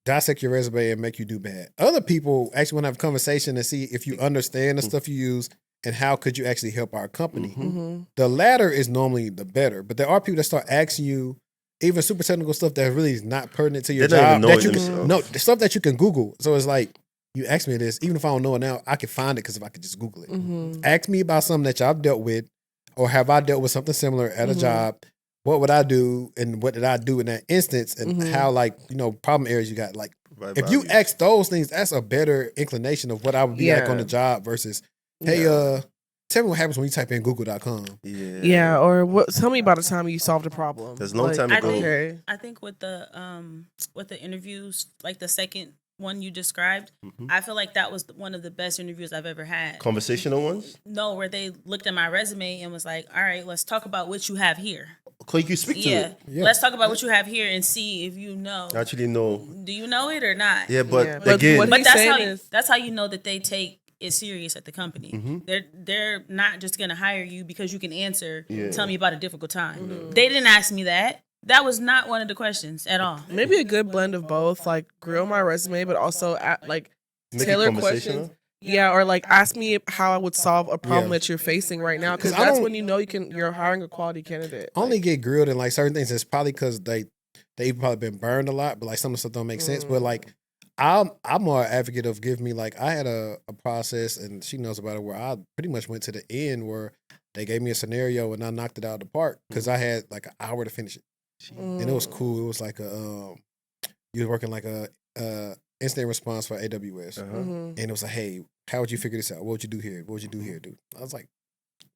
dissect your resume and make you do bad. Other people actually want to have a conversation and see if you understand the stuff you use and how could you actually help our company. Mm-hmm. The latter is normally the better, but there are people that start asking you even super technical stuff that really is not pertinent to your job. The stuff that you can Google. So it's like, you ask me this, even if I don't know it now, I can find it because if I could just Google it. Mm-hmm. Ask me about something that y'all dealt with, or have I dealt with something similar at a job? What would I do, and what did I do in that instance, and how, problem areas you got. Like, if you ask those things, that's a better inclination of what I would be like on the job versus, hey, tell me what happens when you type in google.com. Yeah, or tell me about a time you solved a problem. There's no time ago. I think with the interviews, like the second one you described, I feel like that was one of the best interviews I've ever had. Conversational ones? No, where they looked at my resume and was like, all right, let's talk about what you have here. You can speak to it. Yeah, let's talk about what you have here and see if you know. Actually, no. Do you know it or not? Yeah, but again. But that's how you know that they take it serious at the company. They're not just going to hire you because you can answer, tell me about a difficult time. They didn't ask me that. That was not one of the questions at all. Maybe a good blend of both, like grill my resume, but also tailor questions. Yeah, or ask me how I would solve a problem that you're facing right now, because that's when you're hiring a quality candidate. Only get grilled in certain things. It's probably because they've probably been burned a lot, but some of the stuff don't make sense. But I'm more advocate of give me I had a process, and she knows about it, where I pretty much went to the end where they gave me a scenario and I knocked it out of the park because I had an hour to finish it. And it was cool. It was you were working a instant response for AWS. And it was hey, how would you figure this out? What would you do here? What would you do here, dude? I was like,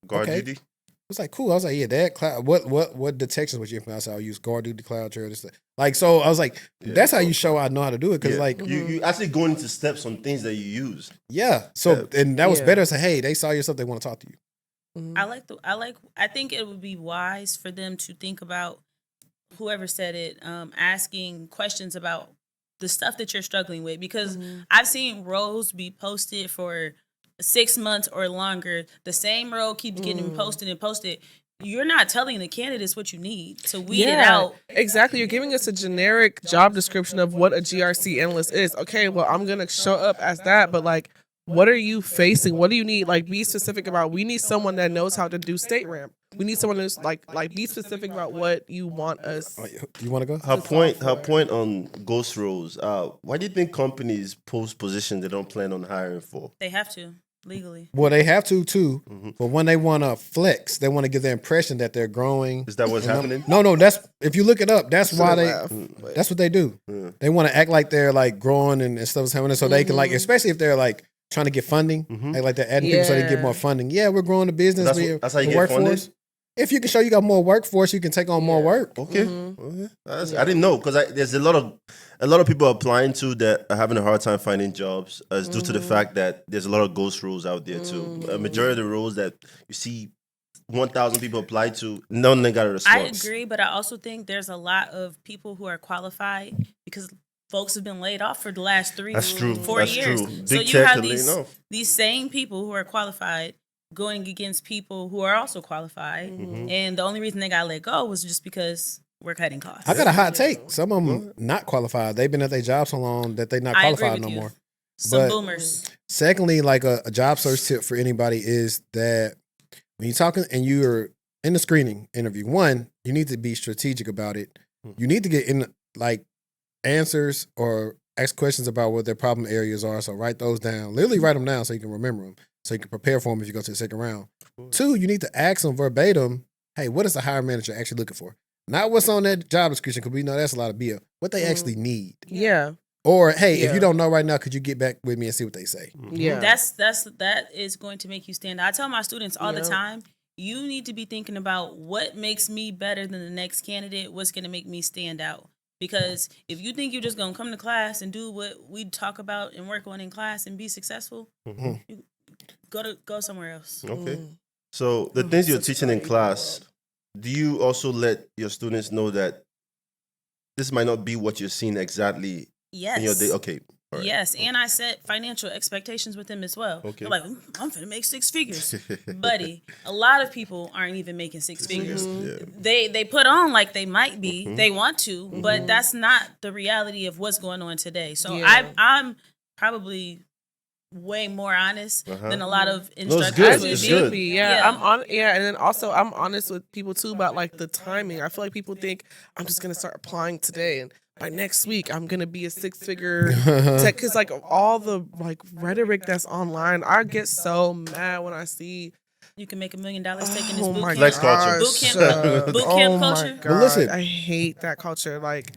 guard okay. duty? It was cool. I was like, yeah, that cloud. What detections would you implement? I said, I'll use guard duty, cloud trail, this stuff. So I was like, that's how you show I know how to do it. Because you actually going into steps on things that you use. Yeah. So and that was better. Say, hey, they saw your stuff. They want to talk to you. I think it would be wise for them to think about, whoever said it, asking questions about the stuff that you're struggling with, because I've seen roles be posted for 6 months or longer. The same role keeps getting posted and posted. You're not telling the candidates what you need to weed it out. Exactly. You're giving us a generic job description of what a GRC analyst is. Okay, well, I'm going to show up as that, but what are you facing? What do you need? Be specific about. We need someone that knows how to do state ramp. We need someone who's be specific about what you want us. You want to go? Her point on ghost roles. Why do you think companies post positions they don't plan on hiring for? They have to legally. Well, they have to too. But when they want to flex, they want to give the impression that they're growing. Is that what's happening? No. That's if you look it up. That's why that's what they do. They want to act like they're growing and stuff's happening, so they can especially if they're trying to get funding, they're adding people so they can get more funding. Yeah, we're growing the business. That's how you get funded? If you can show you got more workforce, you can take on more work. Okay. I didn't know, because there's a lot of people applying to that are having a hard time finding jobs due to the fact that there's a lot of ghost roles out there too. A majority of the roles that you see 1,000 people apply to, none of them got a response. I agree, but I also think there's a lot of people who are qualified because folks have been laid off for the last 4 years. True. So you have these same people who are qualified going against people who are also qualified, and the only reason they got let go was just because we're cutting costs. I got a hot take. Some of them not qualified. They've been at their job so long that they're not qualified no more. Some boomers. Secondly, a job search tip for anybody is that when you're talking and you're in the screening interview, one, you need to be strategic about it. You need to get in like answers or ask questions about what their problem areas are. So write those down. Literally write them down so you can remember them. So you can prepare for them if you go to the second round. Two, you need to ask them verbatim, hey, what is the hiring manager actually looking for? Not what's on that job description, because we know that's a lot of BS. What they actually need. Yeah. Or, hey, if you don't know right now, could you get back with me and see what they say? Yeah. That is going to make you stand out. I tell my students all the time, you need to be thinking about what makes me better than the next candidate, what's going to make me stand out. Because if you think you're just going to come to class and do what we talk about and work on in class and be successful, you go somewhere else. Okay. So the things you're teaching in class, do you also let your students know that this might not be what you're seeing exactly Yes. in your day? Okay. All right. Yes, and I set financial expectations with them as well. Okay. They're like, I'm finna make 6 figures. Buddy, a lot of people aren't even making 6 figures. Yeah. They put on like they might be, they want to, but that's not the reality of what's going on today. So I'm probably way more honest than a lot of instructors. good. As you It's should good. be, I'm on. Yeah, and then also I'm honest with people too about like the timing. I feel like people think I'm just gonna start applying today, and by next week I'm gonna be a 6-figure tech. Because like all the like rhetoric that's online, I get so mad when I see. You can make $1 million taking this Oh my bootcamp. Flex culture. Bootcamp culture. God, But listen. I hate that culture. Like,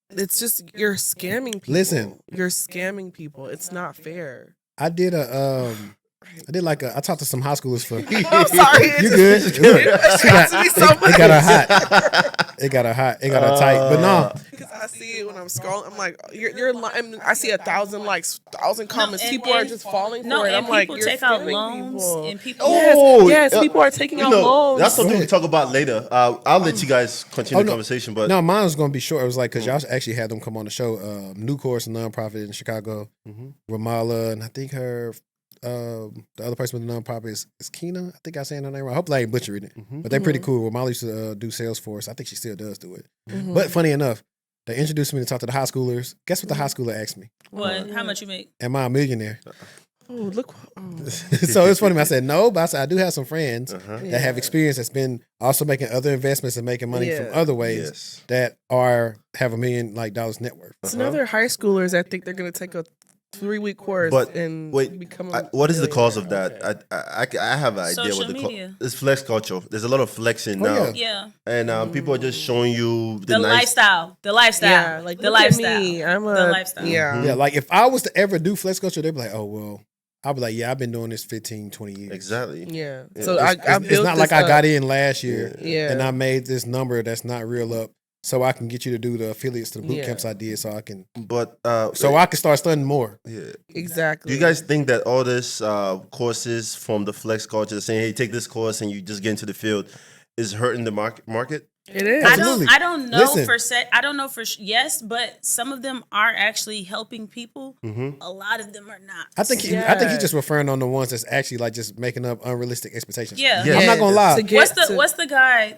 it's just you're scamming people. Listen. You're scamming people. It's not fair. I did I talked to some high schoolers for. I'm sorry. You good? It got to me so It got her much. hot. It got her hot. It got her tight. But no, Because I see it when I'm scrolling. I'm like, you're lying. I see 1,000 likes, 1,000 comments. and- people are and- just falling No, for it. and I'm like, people you're take out scamming loans people. and people. Yes, people are taking out loans. That's something we talk about later. I'll let you guys continue the no. conversation, but no, mine was going to be short. It was like, because y'all actually had them come on the show. New Course, a nonprofit in Chicago. Ramala, and I think her, the other person with the nonprofit is Keena. I think I'm saying her name right. I hope I ain't butchering it. But they're pretty cool. Ramala used to do Salesforce. I think she still does do it. But funny enough, they introduced me to talk to the high schoolers. Guess what the high schooler asked me? What? How much you make? Am I a millionaire? Oh, look. So it's funny. I said no, but I said I do have some friends that have experience that's been also making other investments and making money from other ways that have $1 million net worth. It's another high schoolers that think they're going to take a 3-week course But and wait, become what is the cause of millionaire. that? I have an idea Social what the media. It's flex culture. There's a lot of flexing now, Yeah. and people are just showing you The nice. lifestyle. Yeah, like the look at lifestyle. me. I'm The a lifestyle. Yeah. Yeah, like if I was to ever do flex culture, they'd be like, oh, well, I'll be like, yeah, I've been doing this 15, 20 years. Exactly. Yeah. Yeah. So It's not like I got in last year Yeah. and I made this number that's not real up so I can get you to do the affiliates to the boot camps I did so I can But I can start studying more. yeah. Exactly. Do you guys think that all this courses from the flex culture saying, hey, take this course and you just get into the field is hurting the market? It is. Absolutely. I don't know Listen. I don't know yes, but some of them are actually helping people. A lot of them are not. I think he's just referring on the ones that's actually like just making up unrealistic expectations. Yeah. Yeah. I'm not gonna lie. What's the guy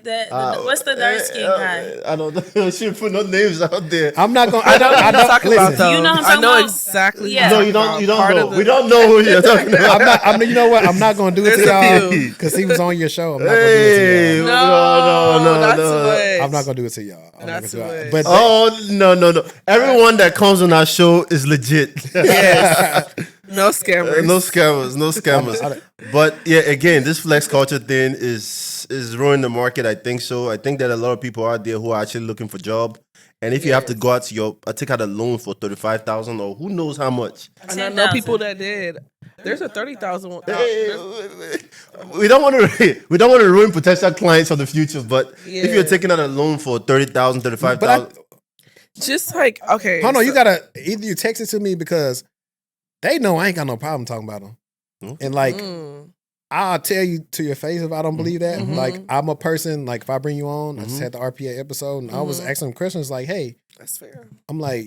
what's the dark skin guy? I don't know. I shouldn't put no names out there. I'm not gonna. I don't talk about listen. though. You know what I'm I talking know about? exactly. Yeah. No, you don't. You don't Part know. of the- We don't know who you're talking about. I'm not. You know what? I'm not gonna do it to There's a y'all few. because he was on your show. I'm not gonna do it to Hey, y'all. no. That's too much. I'm not gonna do it to y'all. I'm not That's gonna do too it. much. But Oh no! Everyone that comes on our show is legit. Yes. No scammers. No scammers. But yeah, again, this flex culture thing is ruining the market. I think so. I think that a lot of people out there who are actually looking for job, and if you have to go out to take out a loan for $35,000 or who knows how much. And I know people that did. There's a 30,000 one. We don't want to ruin potential clients for the future. But if you're taking out a loan for $30,000, $35,000. Just like, okay. hold on, you gotta either you text it to me because they know I ain't got no problem talking about them, and like I'll tell you to your face if I don't believe that. Like I'm a person. Like if I bring you on, I just had the RPA episode, and I was asking them questions like, "Hey, That's fair. I'm like,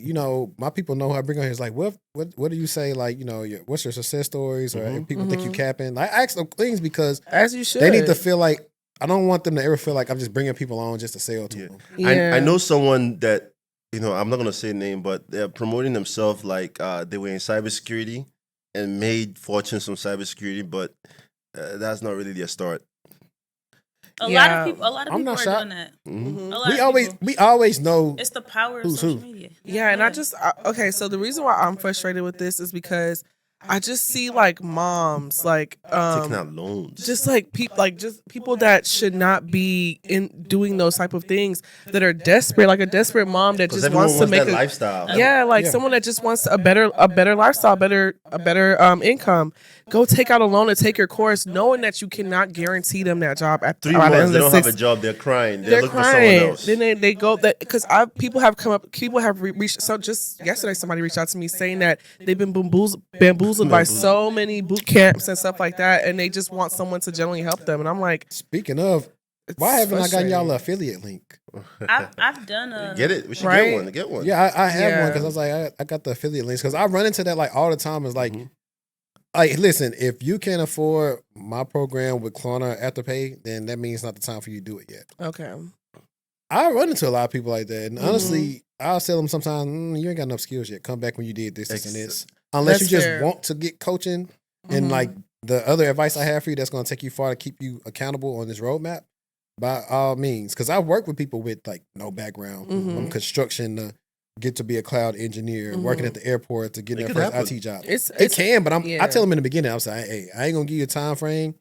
my people know who I bring on here. It's like, what do you say? Like, what's your success stories, or if people think you capping? Like, I ask them things because As you should. they need to feel like I don't want them to ever feel like I'm just bringing people on just to sell to them. Yeah. I know someone that, I'm not going to say name, but they're promoting themselves like they were in cybersecurity and made fortunes from cybersecurity, but that's not really their start. A lot of people I'm not are shocked. doing that. Mhm. A lot of people. We always know. It's the power of who's social who. media. Yeah, and okay, so the reason why I'm frustrated with this is because I just see like moms Taking out loans. just like people that should not be in doing those type of things, that are desperate, like a desperate mom that Because just everyone wants to wants make that a lifestyle. yeah, like Yeah. someone that just wants a better lifestyle, a better income. Go take out a loan and take your course, knowing that you cannot guarantee them that job at 3 by the end months, of they the don't 6 have a job. They're crying. They're they're looking for someone crying. else. Then they go that because people have reached. So just yesterday, somebody reached out to me saying that they've been bamboozled by so many boot camps and stuff like that, and they just want someone to generally help them. And I'm like, Speaking of, it's why haven't I gotten y'all frustrating. an affiliate link? I've done a Get it? We should Right? get one. Yeah, I have Yeah. one because I was like, I got the affiliate links because I run into that like all the time. It's like, listen, if you can't afford my program with Klarna Afterpay, then that means it's not the time for you to do it yet. Okay. I run into a lot of people like that, and honestly, I'll tell them sometimes, you ain't got enough skills yet. Come back when you did this, and this. Unless That's you just fair. want to get coaching and like the other advice I have for you that's going to take you far to keep you accountable on this roadmap, by all means. Because I work with people with like no background from construction to get to be a cloud engineer, working at the airport to get It their could first happen. IT job. It It can, but yeah. I tell them in the beginning, I'm saying, hey, I ain't going to give you a time frame.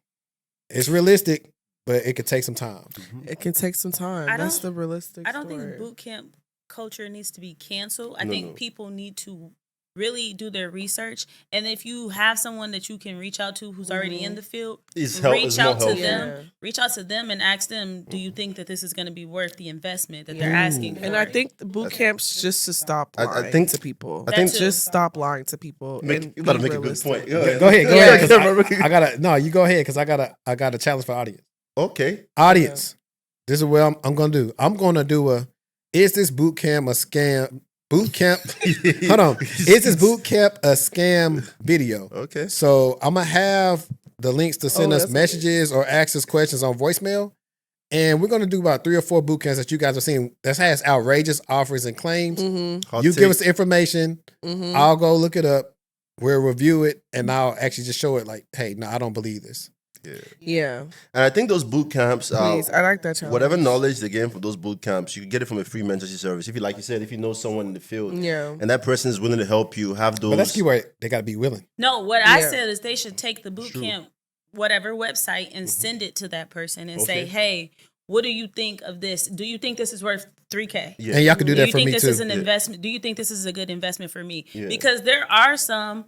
It's realistic, but it could take some time. It can take some time. I That's don't- the realistic. I don't story. think boot camp culture needs to be canceled. I No, think no. people need to really do their research. And if you have someone that you can reach out to who's already in the field, It's reach more out to helpful. them. Yeah. Reach out to them and ask them, do you think that this is going to be worth the investment that they're asking for? And I think the boot camps just to stop I lying think- to people. I think- just stop lying to people. You and better be make a good realistic. point. Go ahead. Yeah. 'Cause I gotta no. You go ahead because I got a challenge for audience. Okay. Audience, this is what I'm gonna do. I'm gonna do is this boot camp a scam? Boot camp. Hold on. Is this boot camp a scam video? Okay. So I'm gonna have the links to send us that's messages or ask us questions on voicemail, and we're gonna do about 3 or 4 boot camps that you guys have seen that has outrageous offers and claims. Hot You take. give us the information. Mm-hmm. I'll go look it up. We'll review it, and I'll actually just show it like, hey, no, I don't believe this. Yeah. And I think those boot camps, Please. I like that challenge. whatever knowledge they get from those boot camps, you can get it from a free mentorship service. If you, like you said, if you know someone in the field, Yeah. and that person is willing to help you, have those. But that's keyword. They got to be willing. No, what I Yeah. said is they should take the boot camp, whatever website, and send it to that person and say, Okay. hey, what do you think of this? Do you think this is worth $3K? Yeah. And y'all can do Do that you for think me this too. is an Yeah. investment? Do you think this is a good investment for me? Yeah. Because there are some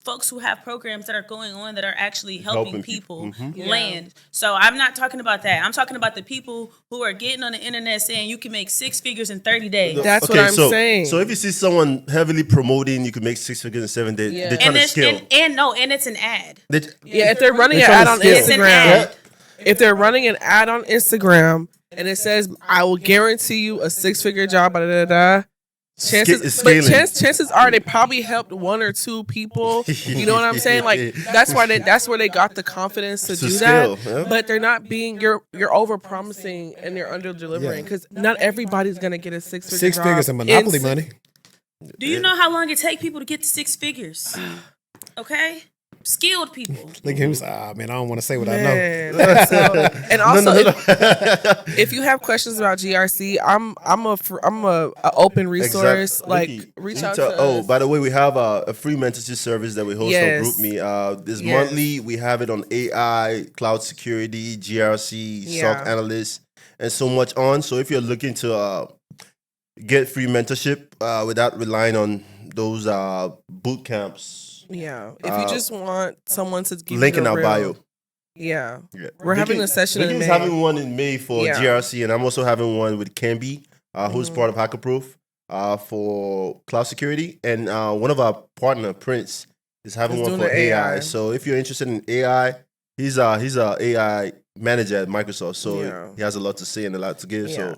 folks who have programs that are going on that are actually helping Helping people. people land. So I'm not talking about that. I'm talking about the people who are getting on the internet saying you can make 6 figures in 30 days. That's what I'm saying. So if you see someone heavily promoting, you can make 6 figures in 7 days. Yeah. They're trying And to it's scale. and it's an ad. Yeah, if they're running an trying ad to on scale. It's an Instagram, ad. if they're running an ad on Instagram and it says, "I will guarantee you a 6-figure job," It's chances, scaling. chances are they probably helped 1 or 2 people. You know what I'm saying? Like that's where they got the confidence to do scale, that. yeah. But they're not being you're over promising and you're under delivering because not everybody's gonna get a 6-figure 6 job figures in monopoly in money. Do you know how long it take people to get to 6 figures? Okay? Skilled people. Look at him. Man, I don't want to say what I know. Man, so, and also, No. if you have questions about GRC, I'm a open resource. Exactly. Like Ricky, reach you out tell- to Oh, us. by the way, we have a free mentorship service that we host Yes. on GroupMe. This Yes. monthly, we have it on AI, cloud security, GRC, Yeah. SOC analyst, and so much on. So if you're looking to get free mentorship without relying on those boot camps, Yeah, if you just want someone to give link you in the our real, bio. Yeah, Yeah. We're having a session in Vicky's May. having one in May for Yeah. GRC, and I'm also having one with Camby, who's Mm-hmm. part of HackerProof for cloud security, and one of our partner Prince is having He's one doing for the AI. AI. So if you're interested in AI, he's a AI manager at Microsoft, so Yeah. he has a lot to say and a lot to give. yeah.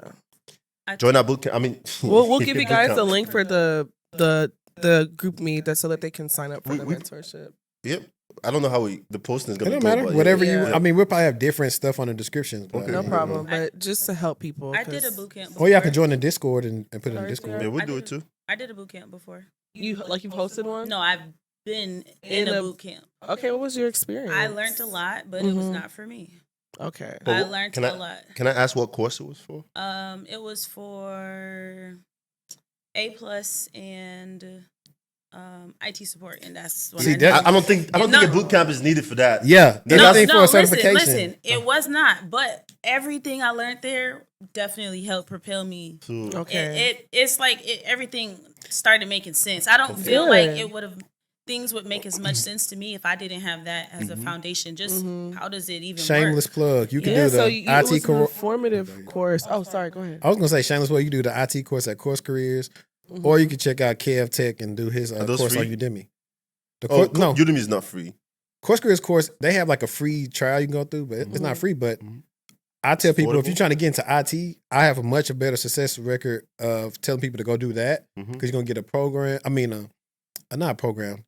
So join our bootcamp. I mean, We'll give you guys bootcamp. the link for the group meet so that they can sign up for the We- mentorship. Yep. I don't know how the posting is It going to don't go. matter. but yeah. Whatever Yeah. you. I mean, we'll probably have different stuff on the descriptions. But, Okay. No Yeah. problem, but just to help people. I did a 'cause boot camp Or y'all before. can join the Discord and put it in the Sorry, Discord. Yeah, we'll I do did it too. I did a boot camp before. you've hosted one. No, I've been in a boot camp. Okay, what was your experience? I learned a lot, but it was Mhm. not for me. Okay. I learned a lot. Can I ask what course it was for? It was for A+ and IT support, and that's what I don't think a boot camp is needed for that. Yeah, anything for a certification. Listen, it was not, but everything I learned there definitely helped propel me. Okay. It's like everything started making sense. I don't feel like things would make as much sense to me if I didn't have that as a foundation. Just how does it even shameless work? plug. You can do the IT course. Formative course. Oh, sorry. Go ahead. I was gonna say shameless plug. You do the IT course at Course Careers, or you can check out Kev Tech and do his course free? on Udemy. No, Udemy is not free. Course Careers course, they have like a free trial you can go through, but it's not free. But I tell people, if you're trying to get into IT, I have a much better success record of telling people to go do that because you're gonna get a program. I mean, not a program.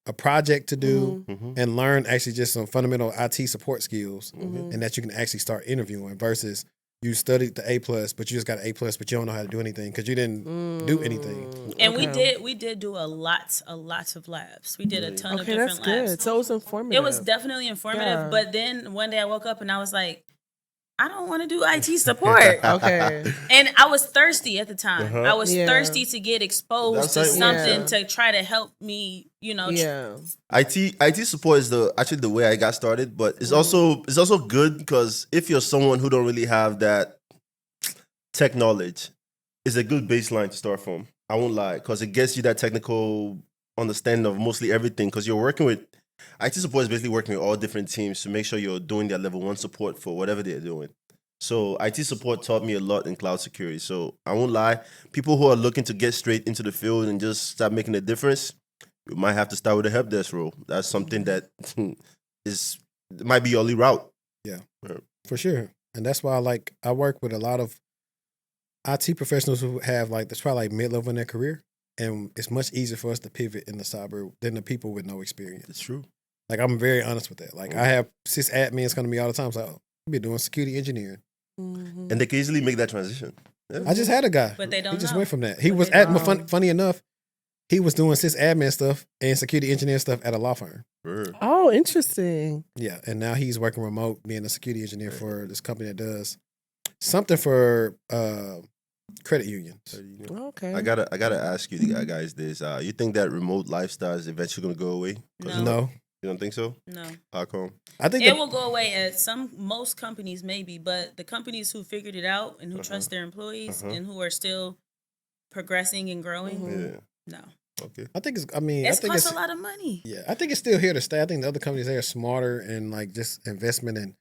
A project to do and learn actually just some fundamental IT support skills and that you can actually start interviewing versus you studied the A+, but you just got an A+, but you don't know how to do anything because you didn't do anything. And we did do a lot of labs. We did a ton of different labs. Good. So it was informative. It was definitely informative, but then one day I woke up and I was like, I don't want to do IT support. Okay. And I was thirsty at the time. I was thirsty to get exposed to something to try to help me, IT support is actually the way I got started, but it's also good because if you're someone who don't really have that tech knowledge, it's a good baseline to start from. I won't lie, because it gets you that technical understanding of mostly everything because you're working with IT support is basically working with all different teams to make sure you're doing their level 1 support for whatever they're doing. So IT support taught me a lot in cloud security. So I won't lie, people who are looking to get straight into the field and just start making a difference, you might have to start with a help desk role. That's something that might be your only route. Yeah, for sure. And that's why I work with a lot of IT professionals who have that's probably mid-level in their career. And it's much easier for us to pivot in the cyber than the people with no experience. It's true. I'm very honest with that. I have sysadmins come to me all the time. So I'll be doing security engineering. And they can easily make that transition. Yeah. I just had a guy. But they don't He just know. went from that. He But was they at, don't. funny enough, he was doing sysadmin stuff and security engineer stuff at a law firm. Sure. Oh, interesting. Yeah. And now he's working remote, being a security engineer for this company that does something for credit unions. Okay. I gotta ask you guys this. You think that remote lifestyle is eventually gonna go away? No. You don't think so? No. How come? I think it will go away at most companies maybe, but the companies who figured it out and who trust their employees and who are still progressing and growing, no. Okay. I think It costs a lot of money. Yeah, I think it's still here to stay. I think the other companies, they are smarter and just investment and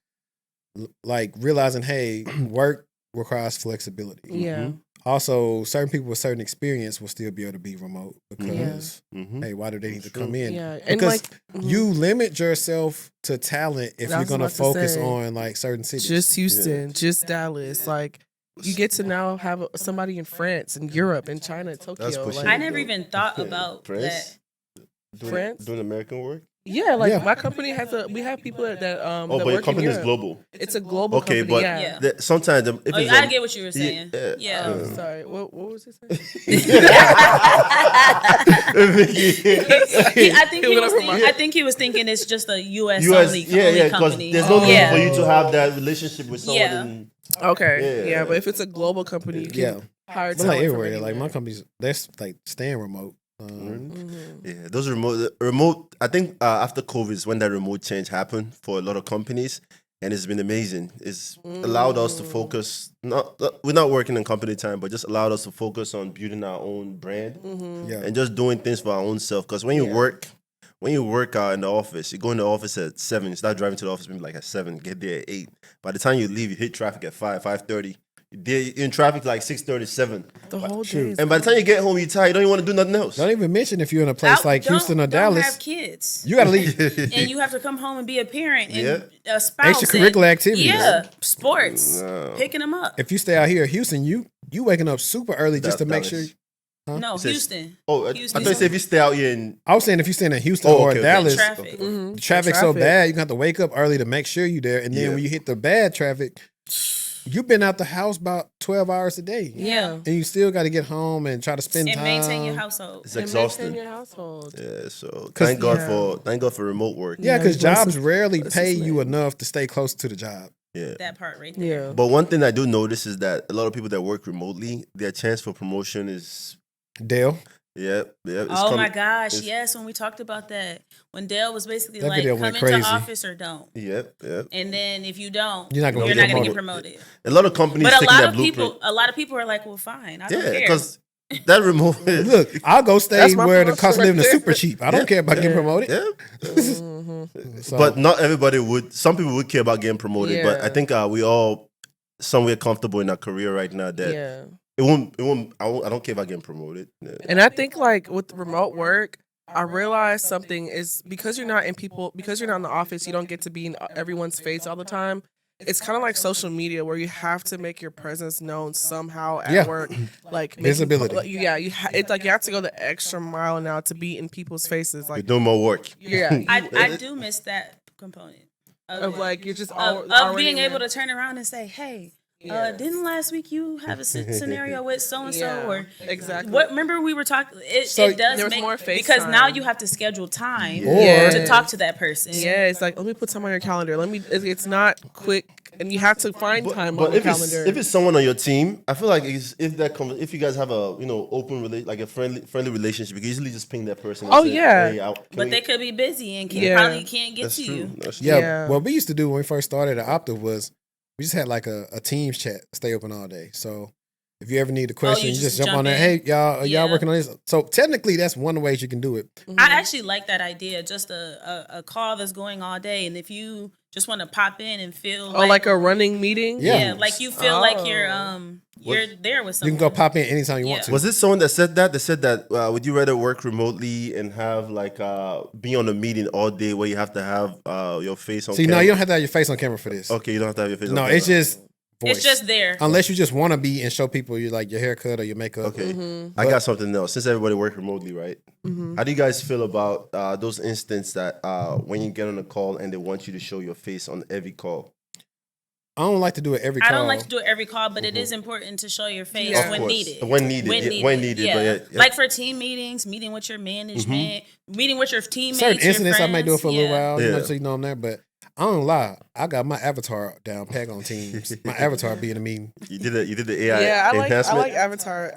realizing, hey, work requires flexibility. Yeah. Also, certain people with certain experience will still be able to be remote because, hey, why do they need to come in? Yeah. And because you limit yourself to talent if you're going to focus on certain cities. Just Houston, just Dallas. You get to now have somebody in France and Europe and China and Tokyo. I never even thought about that. France? Doing American work? Yeah, my company we have people that but work your company in is Europe. global. It's a global company. But sometimes if it's I get what you were saying. Yeah. Oh, sorry. What was he saying? I think he was thinking it's just a US only company. There's no need for you to have that relationship with someone. Okay. Yeah, but if it's a global company, you can hire talent everywhere. My companies, they're staying remote. Yeah, those remote. I think after COVID is when that remote change happened for a lot of companies, and it's been amazing. It's allowed us to focus. We're not working in company time, but just allowed us to focus on building our own brand and just doing things for our own self. Because when you work in the office, you go in the office at 7, you start driving to the office maybe at 7, get there at 8. By the time you leave, you hit traffic at 5:30. You're in traffic 6:37. The whole day. And by the time you get home, you're tired. You don't even want to do nothing else. Don't even mention if you're in a place like Houston or Dallas. Have kids. You got to leave. And you have to come home and be a parent and a spouse. Extracurricular activities. Yeah, sports. Picking them up. If you stay out here in Houston, you waking up super early just to make sure. No, Houston. Houston. I thought you said if you stay out here in... I was saying if you stay in Houston or Dallas, traffic. The traffic's so bad, you got to wake up early to make sure you're there. And then when you hit the bad traffic, you've been out the house about 12 hours a day. Yeah. And you still got to get home and try to spend time. And maintain your household. It's exhausting. Maintain your household. Yeah, so thank God for remote work. Yeah, because jobs rarely pay you enough to stay close to the job. Yeah. That part right there. Yeah. But one thing I do notice is that a lot of people that work remotely, their chance for promotion is Dale. Yep. Oh my gosh, yes, when we talked about that. When Dale was basically That like, video come went into crazy. office or don't. Yep. And then if you don't, You're not gonna going to get get promoted. promoted. A lot of companies But taking that blueprint. a lot of people are like, well, fine, I don't Yeah, care. because that remote. Look, I'll go stay That's my where the promotion cost of right living is there. super cheap. I don't care about getting promoted. Yeah. So, But not everybody would. Some people would care about getting promoted. But I Yeah. think we all somewhere comfortable in our career right now that Yeah. it won't. I don't care about getting promoted. Yeah. And I think like with remote work, I realized something is because you're not in the office, you don't get to be in everyone's face all the time. It's kind of like social media where you have to make your presence known somehow at Yeah. work, like Visibility. It's like you have to go the extra mile now to be in people's faces. You're Like, doing more work. yeah, I do miss that component of like you're just of being able to turn around and say, hey, didn't last week you have a scenario with so and so or exactly what? Remember we were talking. So It does there was make more FaceTime. because now you have to schedule time Or- to talk to that person. Yeah, it's like let me put time on your calendar. It's not quick, and you have to find time But on the if it's calendar. if it's someone on your team, I feel like if you guys have a open like a friendly relationship, you can easily just ping that person. And Oh, say, yeah. Hey, But they could be busy and probably can't get that's to true. you. That's true. yeah, Yeah. what we used to do when we first started at Opta was we just had like a Teams chat stay open all day. So if you ever need a question, you just jump on there. in. Hey, y'all, Yeah. y'all working on this? So technically, that's one of the ways you can do it. I actually like that idea. Just a call that's going all day, and if you just want to pop in and feel like a running meeting. Yeah. like you feel like you're there with You someone. can go pop in anytime you want to. Was it someone that said that? They said that would you rather work remotely and have like be on a meeting all day where you have to have your face on See, camera? no, you don't have to have your face on camera for this. Okay, you don't have to have your face on No, camera. it's just voice. It's just there. Unless you just want to be and show people you like your haircut or your makeup. Okay, I got something else. Since everybody work remotely, right? How do you guys feel about those instances that when you get on a call and they want you to show your face on every call? I don't like to do it every call. I don't like to do it every call, but it is important to show your face Yeah. when Of course. needed. When needed. Yeah. But yeah. Like for team meetings, meeting with your management, meeting with your teammates. Certain your incidents I might do it friends. for a little while, Yeah. so you know I'm there. But I don't lie, I got my avatar down pack on Teams. My avatar be in a meeting. You did the AI Yeah, I enhancement. like Avatar.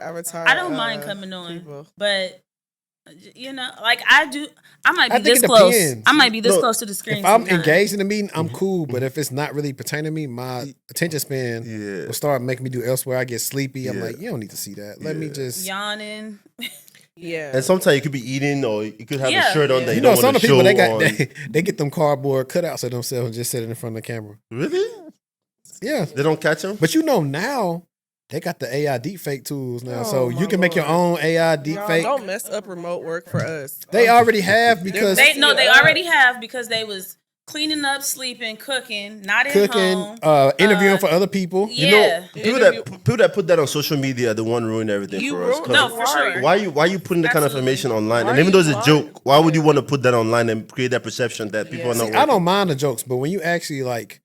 I don't mind coming on, people. but like I do. I might I be think this it close. depends. I might be this No, close to the screen. If I'm sometimes. engaged in the meeting, I'm cool. But if it's not really pertaining to me, my attention span Yeah. will start making me do elsewhere. I get sleepy. I'm Yeah. like, you don't need to see that. Let me just. yawning. Yeah. And sometimes you could be eating, or you could have Yeah. a shirt on that You you know, don't some want of to the show people they got on. they get them cardboard cutouts of themselves and just sit in front of the camera. Really? Yeah, They don't catch them? but you know now they got the AI deepfake tools now, Oh, so my you can make your Lord. own AI Y'all deepfake. don't mess up remote work for us. They already have because They already have because they was cleaning up, sleeping, cooking, not at cooking, home. interviewing for other people. Yeah. People that put that on social media, the one ruin everything You for us. ruin- 'Cause No, for sure. Why you putting that kind of Absolutely. information online? Why And even you though it's a lying? joke, why would you want to put that online and create that perception that people Yeah. are not See, working? I don't mind the jokes, but when you actually like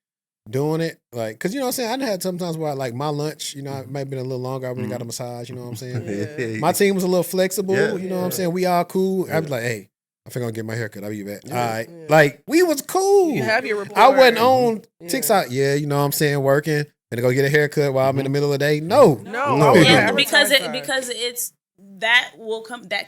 doing it, like, cause you know what I'm saying, I done had sometimes where like my lunch, it might have been a little longer. I went and got a massage. You know what I'm saying? My team was a little flexible. Yeah. You know what I'm saying? We all cool. I'd be like, hey, I think I'll get my haircut. I'll be back. Yeah. All right, like we was cool. You have your report. I wasn't on Yeah. TikTok. Yeah, you know what I'm saying, working and go get a haircut while I'm in the middle of the day. No, No, No. I would Yeah, advertise because that. it's that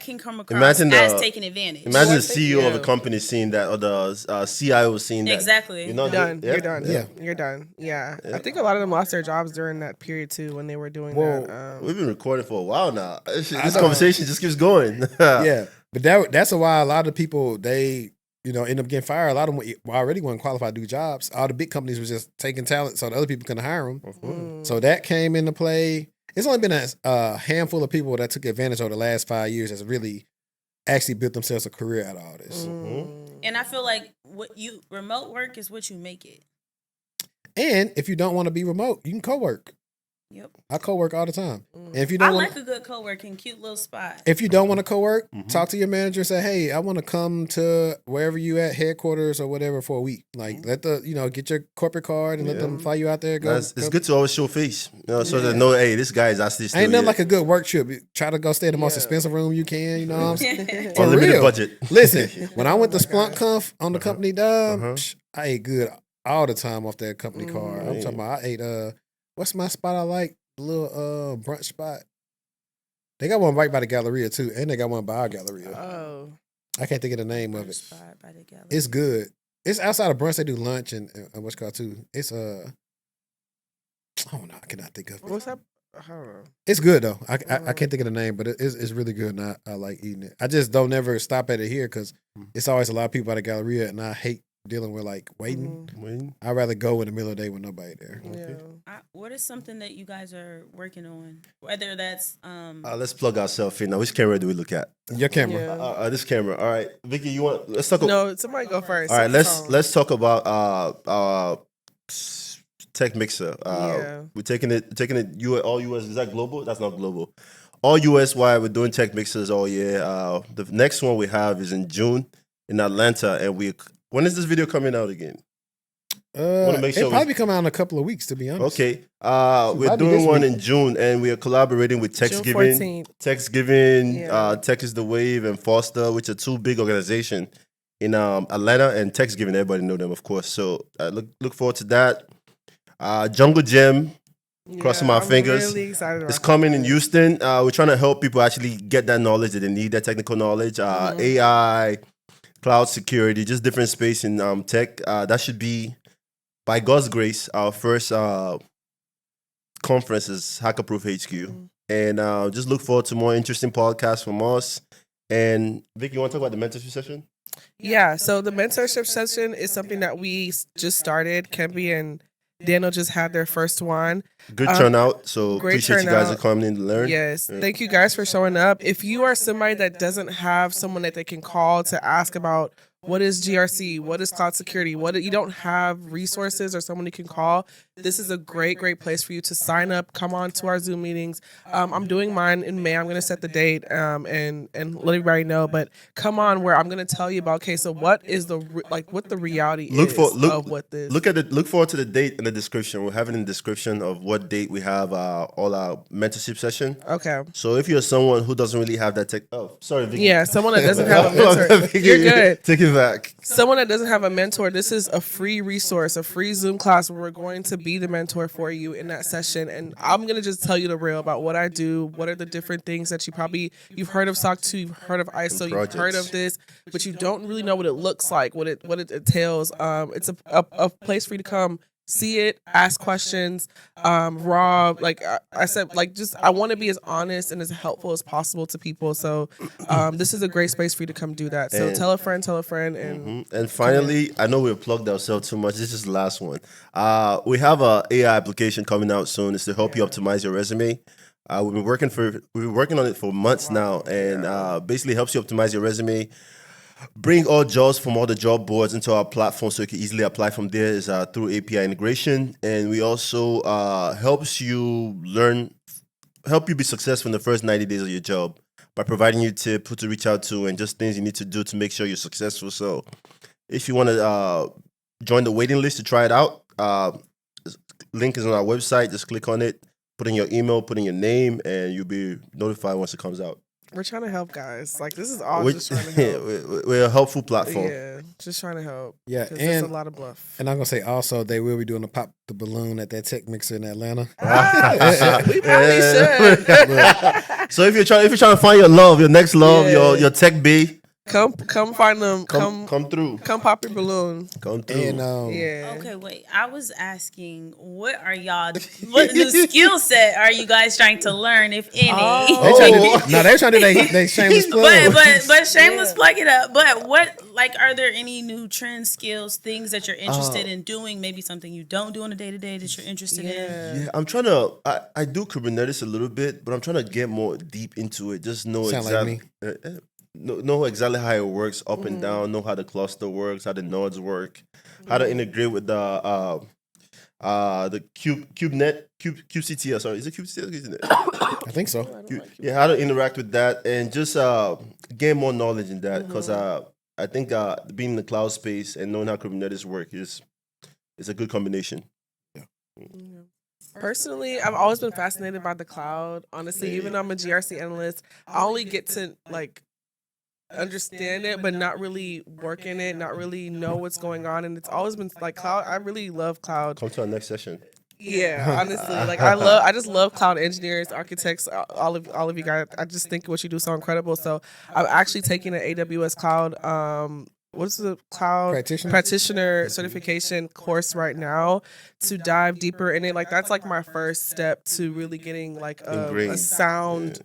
can come across Imagine as the- taking advantage. Imagine the I think- CEO of a yeah. company seeing that, or the CIO seeing that. Exactly. You're not done. yeah. You're done. Yeah. You're done. Yeah. I think a lot of them lost their jobs during that period too when they were doing Whoa. that. We've been recording for a while now. This know. conversation just keeps going. yeah, but that's why a lot of people they end up getting fired. A lot of them already weren't qualified to do jobs. All the big companies was just taking talent so the other people couldn't hire them. Mm. So that came into play. It's only been a handful of people that took advantage over the last 5 years that's really actually built themselves a career out of all this. And I feel like remote work is what you make it. And if you don't want to be remote, you can co-work. Yep. I co-work all the time. And if you I don't like want, a good co-working, cute little spot. if you don't want to co-work, talk to your manager and say, "Hey, I want to come to wherever you at, headquarters or whatever, for a week." Like, let the get your corporate card and let them fly you out there. It's good to always show face, so they know, hey, this guy is actually still Ain't nothing here. like a good work trip. Try to go stay in the most expensive room you can. You know what I'm saying? For Unlimited real. budget. Listen, when I went to Splunk Conf on the company dime, I ate good all the time off that company car. I'm Right. talking about I ate what's my spot I like? The little brunch spot. They got one right by the Galleria too, and they got one by our Galleria. Oh. I can't think of the name of it. Spot by the gallery. It's good. It's outside of brunch. They do lunch and what's called too. It's oh no, I cannot think of it. What's up? I don't know. It's good though. I can't think of the name, but it's really good, and I like eating it. I just don't never stop at it here because it's always a lot of people at the Galleria, and I hate dealing with like waiting. Waiting. I'd rather go in the middle of the day with nobody there. Yeah. What is something that you guys are working on? Whether that's Let's plug ourselves in now. Which camera do we look at? Your camera. Yeah. This camera. All right, Vicky, you want? Let's talk. No, somebody go first. All right, It's let's talk about Tech Mixer. Yeah. We're taking it all US. Is that global? That's not global. All US wide. We're doing Tech Mixers all year. The next one we have is in June in Atlanta, and when is this video coming out again? Wanna make sure It'll probably come out in a couple of weeks, to be honest. Okay. We're doing one in June, and we are collaborating with June TechGiving. 14th. TechGiving, Yeah. Tech is the Wave, and Foster, which are two big organizations in Atlanta, and TechGiving. Everybody know them, of course. So look forward to that. Jungle Gym, crossing my I'm fingers. Really excited about It's coming in that. Houston. We're trying to help people actually get that knowledge that they need, that technical knowledge, AI, cloud security, just different space in tech. That should be, by God's grace, our first conference is HackerProofHQ. And just look forward to more interesting podcasts from us. And Vic, you want to talk about the mentorship session? Yeah, so the mentorship session is something that we just started. Kempi and Daniel just had their first one. Good turnout. So great appreciate you guys turnout. for coming in to learn. Yes. Thank you guys for showing up. If you are somebody that doesn't have someone that they can call to ask about what is GRC, what is cloud security, you don't have resources or someone you can call, this is a great place for you to sign up, come on to our Zoom meetings. I'm doing mine in May. I'm going to set the date and let everybody know, but come on where I'm going to tell you about, okay, so what is what the reality of what this. Look forward to the date in the description. We're having in the description of what date we have all our mentorship session. Okay. So if you're someone who doesn't really have that sorry, Vicky. Yeah, someone that doesn't have a mentor. You're good. Take it back. Someone that doesn't have a mentor, this is a free resource, a free Zoom class where we're going to be the mentor for you in that session. And I'm going to just tell you the real about what I do, what are the different things that you've heard of SOC 2, you've heard of ISO, you've heard of this, but you don't really know what it looks like, what it entails. It's a place for you to come see it, ask questions, raw. Like I said, I want to be as honest and as helpful as possible to people. So this is a great space for you to come do that. So tell a friend, and finally, I know we've plugged ourselves too much. This is the last one. We have a AI application coming out soon. It's to help you optimize your resume. We've been working on it for months now, and basically helps you optimize your resume. Bring all jobs from all the job boards into our platform so you can easily apply from there is through API integration. And we also help you be successful in the first 90 days of your job by providing you tips, who to reach out to, and just things you need to do to make sure you're successful. So if you want to join the waiting list to try it out, link is on our website. Just click on it, put in your email, put in your name, and you'll be notified once it comes out. We're trying to help, guys. Like, this is all just trying to help. We're a helpful platform. Yeah, just trying to help. Yeah, 'Cause there's a lot of bluff. And I'm gonna say also they will be doing a pop the balloon at that Tech Mixer in Atlanta. We probably should. So if you're trying to find your love, your next love, your tech B, come find them. come through. Come pop your balloon. Come through. And Yeah. Okay, wait. I was asking, what the skill set are you guys trying to learn, if any? they're trying to do they shameless plug. but shameless plug it up. But what, are there any new trends, skills, things that you're interested in doing? Maybe something you don't do on a day to day that you're interested in. Yeah, I'm trying to. I do Kubernetes a little bit, but I'm trying to get more deep into it. Just know exactly. Know exactly how it works up and down, know how the cluster works, how the nodes work, how to integrate with the kubectl. Sorry, is it kubectl? I think so. How to interact with that and just gain more knowledge in that, because I think being in the cloud space and knowing how Kubernetes work is a good combination. Personally, I've always been fascinated by the cloud. Honestly, even though I'm a GRC analyst, I only get to understand it, but not really work in it, not really know what's going on. And it's always been like cloud. I really love cloud. Come to our next session. Yeah, honestly, like I just love cloud engineers, architects, all of you guys. I just think what you do is so incredible. So I'm actually taking an AWS cloud. What's the cloud practitioner certification course right now to dive deeper in it. Like that's like my first step to really getting like a sound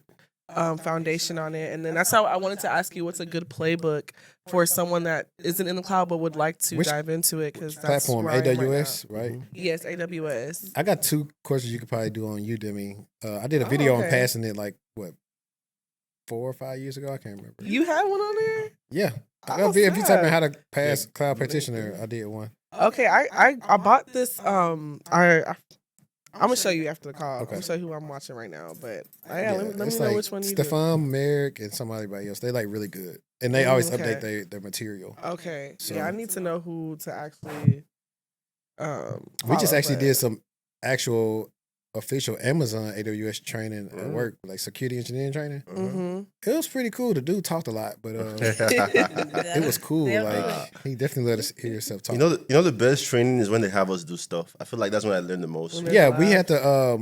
foundation on it. And then that's how I wanted to ask you, what's a good playbook for someone that isn't in the cloud but would like to dive into it? Because that's platform, AWS, right? Yes, AWS. I got 2 courses you could probably do on Udemy. I did a video on passing it like 4 or 5 years ago. I can't remember. You had one on there? Yeah. If you type in how to pass cloud practitioner, I did one. Okay, I bought this. I'm gonna show you after the call. Okay. I'm gonna show you who I'm watching right now. But let me know which one you Stefan, Merrick, and somebody else. They like really good, and they always update their material. Okay, so I need to know who to actually. We just actually did some actual official Amazon AWS training at work, like security engineering training. Mm-hmm. It was pretty cool. The dude talked a lot, but it was cool. Like he definitely let us hear yourself talk. You know the best training is when they have us do stuff. I feel like that's when I learned the most. Yeah, we had to. I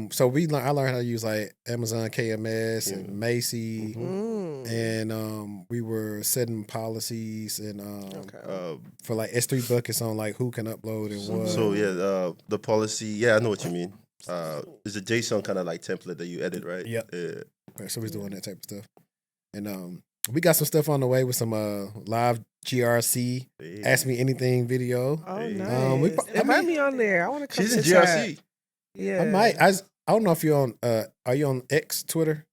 learned how to use like Amazon KMS and Macy, and we were setting policies and for like S3 buckets on like who can upload and what. So yeah, the policy. Yeah, I know what you mean. It's a JSON kind of like template that you edit, right? Yep. Yeah. So we're doing that type of stuff, and we got some stuff on the way with some live GRC. Yeah. Ask me anything video. Oh, nice. Invite me on there. I want to come. She's in GRC. Yeah, I might. I don't know if you're on. Are you on X Twitter?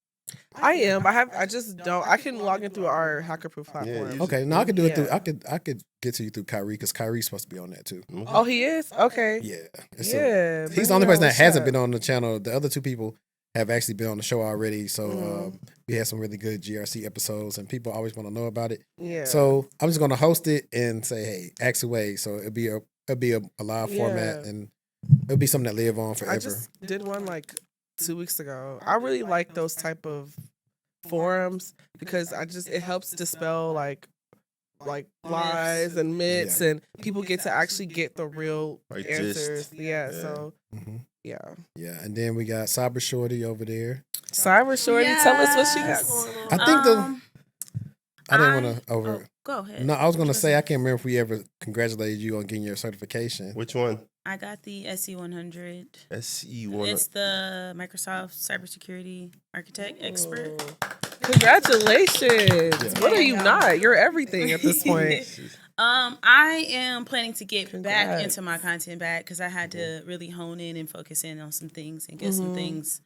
I am. I just don't. I can log in through our HackerProof platform. Yeah, okay. No, I could do it through. I could get to you through Kyrie because Kyrie's supposed to be on that too. Oh, he is. Okay. Yeah. Yeah. He's the only person that hasn't been on the channel. The other 2 people have actually been on the show already. So we had some really good GRC episodes, and people always want to know about it. Yeah. So I'm just gonna host it and say, hey, ask away. So it'll be a live format, and it'll be something that live on forever. I just did one like 2 weeks ago. I really like those type of forums because it helps dispel like lies and myths, and people get to actually get the real answers. So yeah. And then we got Cybershortieee over there. Cybershortieee, tell us what she got going on. I think I didn't want to over. Go ahead. No, I was gonna say I can't remember if we ever congratulated you on getting your certification. Which one? I got the SE100. SE100. It's the Microsoft Cybersecurity Architect Expert. Congratulations. Yeah. What are you not? You're everything at this point. I am planning to get back into my content back because I had to really hone in and focus in on some things and get some things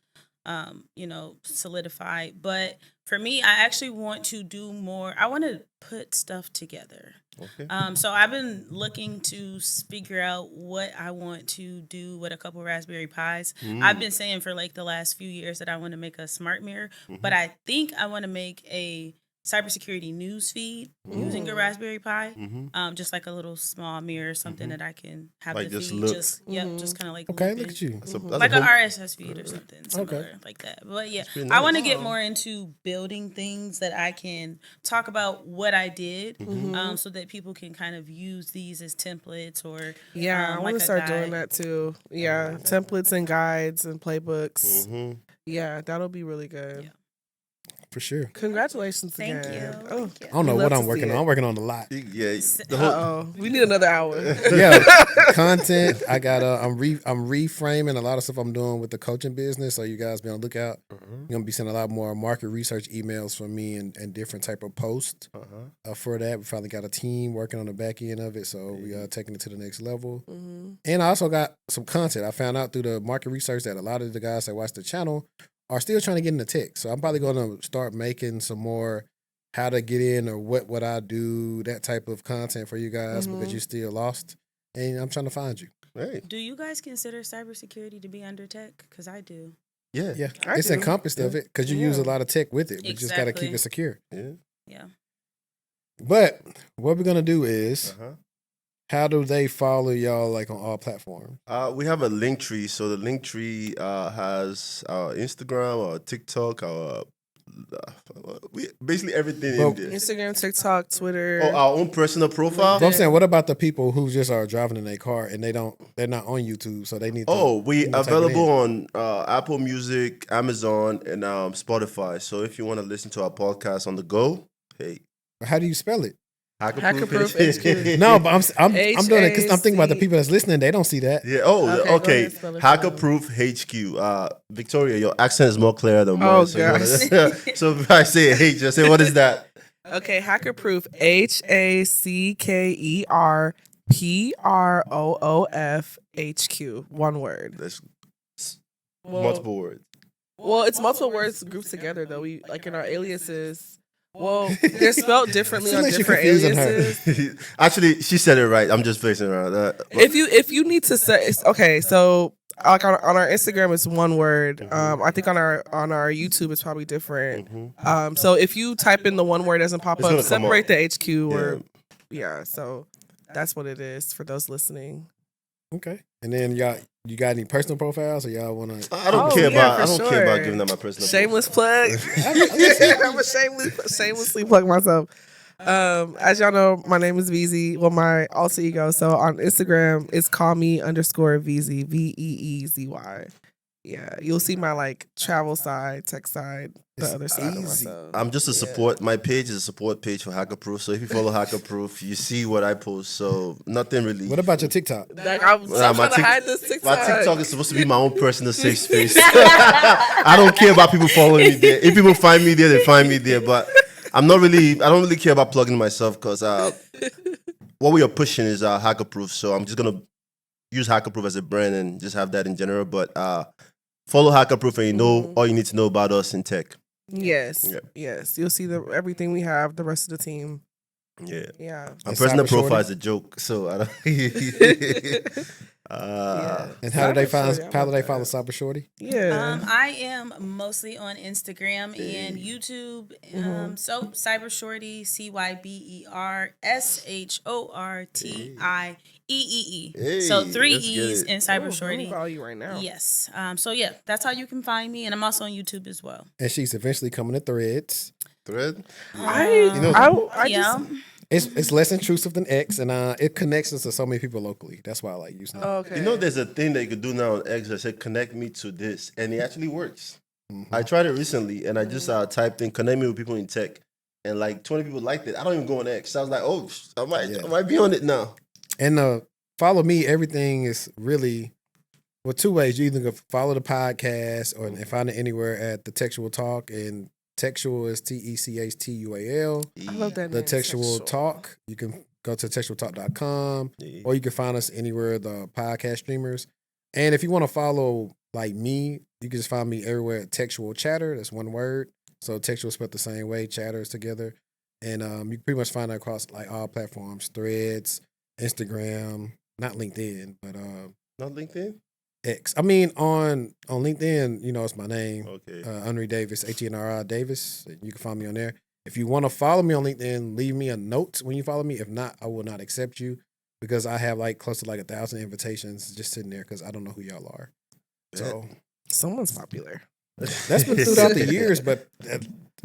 solidified. But for me, I actually want to do more. I want to put stuff together. Okay. So I've been looking to figure out what I want to do with a couple Raspberry Pis. I've been saying for like the last few years that I want to make a smart mirror, but I think I want to make a cybersecurity news feed using a Raspberry Pi, just like a little small mirror or something that I can have like the feed just kind of like look at you that's like an RSS feed or something similar like that. But yeah, nice. I want to get more into building things that I can talk about what I did, so that people can kind of use these as templates or I want to start doing that too. Yeah, templates and guides and playbooks. Yeah, that'll be really good. Yeah. For sure. Congratulations again. Thank you. Oh, I don't know what I'm working on. I'm working on a lot. Yeah. We need another hour. Content. I got. I'm reframing a lot of stuff I'm doing with the coaching business. So you guys be on the lookout. You're gonna be sending a lot more market research emails from me and different type of posts. For that, we finally got a team working on the back end of it. So we are taking it to the next level. And I also got some content. I found out through the market research that a lot of the guys that watch the channel are still trying to get into tech. So I'm probably going to start making some more how to get in or what I do, that type of content for you guys because you're still lost. And I'm trying to find you. Hey. Do you guys consider cybersecurity to be under tech? Because I do. Yeah. It's encompassed of it because you use a lot of tech with it. But you just got to keep it secure. Yeah. But what we're going to do is... How do they follow y'all like on all platforms? We have a link tree. So the link tree has our Instagram, our TikTok, our basically everything Well, in there. Instagram, TikTok, Twitter. Oh, our own personal profile. But I'm saying, what about the people who just are driving in their car and they're not on YouTube, so they need to. Oh, we type it available in. on Apple Music, Amazon, and Spotify. So if you want to listen to our podcast on the go, hey, How do you spell it? HackerProofHQ. No, but I'm doing it because I'm thinking about the people that's listening. They don't see that. Yeah. Oh, Okay, go okay. ahead, spell it for HackerProofHQ. Victoria, your accent is more clear than mine. Oh, so, gosh. so if I say H, just say what is that? Okay, HackerProof. HackerProofHQ. One word. That's Well, multiple words. Well, it's multiple words grouped together though. We like in our aliases. Well, they're spelled differently It on makes you different confusing her. aliases. Actually, she said it right. I'm just facing around. If you need to say okay, so like on our Instagram it's one word. I think on our YouTube it's probably different. So if you type in the one word doesn't pop It's up, gonna come separate up. the HQ or yeah. So that's what it is for those listening. Okay. And then you got any personal profiles, or y'all want to? I don't Oh, care yeah, about. for I don't care about sure. giving them my personal. Shameless plug. I'm a shamelessly plug myself. As y'all know, my name is VZ. Well, my alter ego. So on Instagram, it's call me _VZ, VEEZY. Yeah, you'll see my like travel side, tech side, the It's other side of easy. myself. I'm just a support. My page is a support page for HackerProof. So if you follow HackerProof, you see what I post. So nothing really. What about your TikTok? Like, I'm Nah, trying to hide this My TikTok. TikTok is supposed to be my own personal safe space. I don't care about people following me there. If people find me there, they find me there. But I don't really care about plugging myself because what we are pushing is HackerProof. So I'm just gonna use HackerProof as a brand and just have that in general. But follow HackerProof and you know all you need to know about us in tech. Yes, Yeah. yes. You'll see everything we have. The rest of the team. Yeah. Yeah. My And personal Cybershortieee? profile is a joke, so I don't. Yeah. And how do they Cybershortieee, I follow love that. Cybershortieee? Yeah. I am mostly on Instagram and YouTube. So Cybershortieee, CYBERSHORTIEEE. So 3 let's get E's it. in Let me Cybershortieee. follow you right now. Yes. So yeah, that's how you can find me, and I'm also on YouTube as well. And she's eventually coming to Threads. Thread. I Yeah. just It's less intrusive than X, and it connects us to so many people locally. That's why I like using it. okay. You know, there's a thing that you could do now on X that said connect me to this, and it actually works. I tried it recently, and I just typed in connect me with people in tech, and like 20 people liked it. I don't even go on X. So I was like, oh, I might be on it now. And follow me. Everything is really two ways. You either can follow the podcast or and find it anywhere at the TechTual Talk, and TechTual is TECHTUAL. I love that The name, TechTual Textual. Talk. You can go to textualtalk.com, or you can find us anywhere the podcast streamers. And if you want to follow like me, you can just find me everywhere at TechTual Chatter. That's one word. So TechTual spelled the same way. Chatter is together, and you can pretty much find that across like all platforms: Threads, Instagram, not LinkedIn, but Not LinkedIn? X. I mean on LinkedIn, it's my name. Okay. Henry Davis, HENRI Davis. You can find me on there. If you want to follow me on LinkedIn, leave me a note when you follow me. If not, I will not accept you because I have like close to like 1,000 invitations just sitting there because I don't know who y'all are. So Someone's popular. that's been throughout the years, but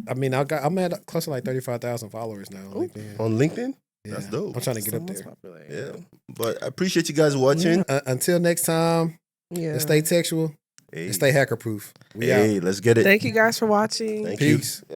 I mean, I'm at close to like 35,000 followers now on LinkedIn. On LinkedIn? Yeah. That's dope. I'm trying to get Someone's up there. popular. Yeah. But I appreciate you guys watching. Until next time, Yeah. stay textual Hey, and stay hacker proof. We out. hey, let's get it. Thank you guys for watching. Thank you. Peace.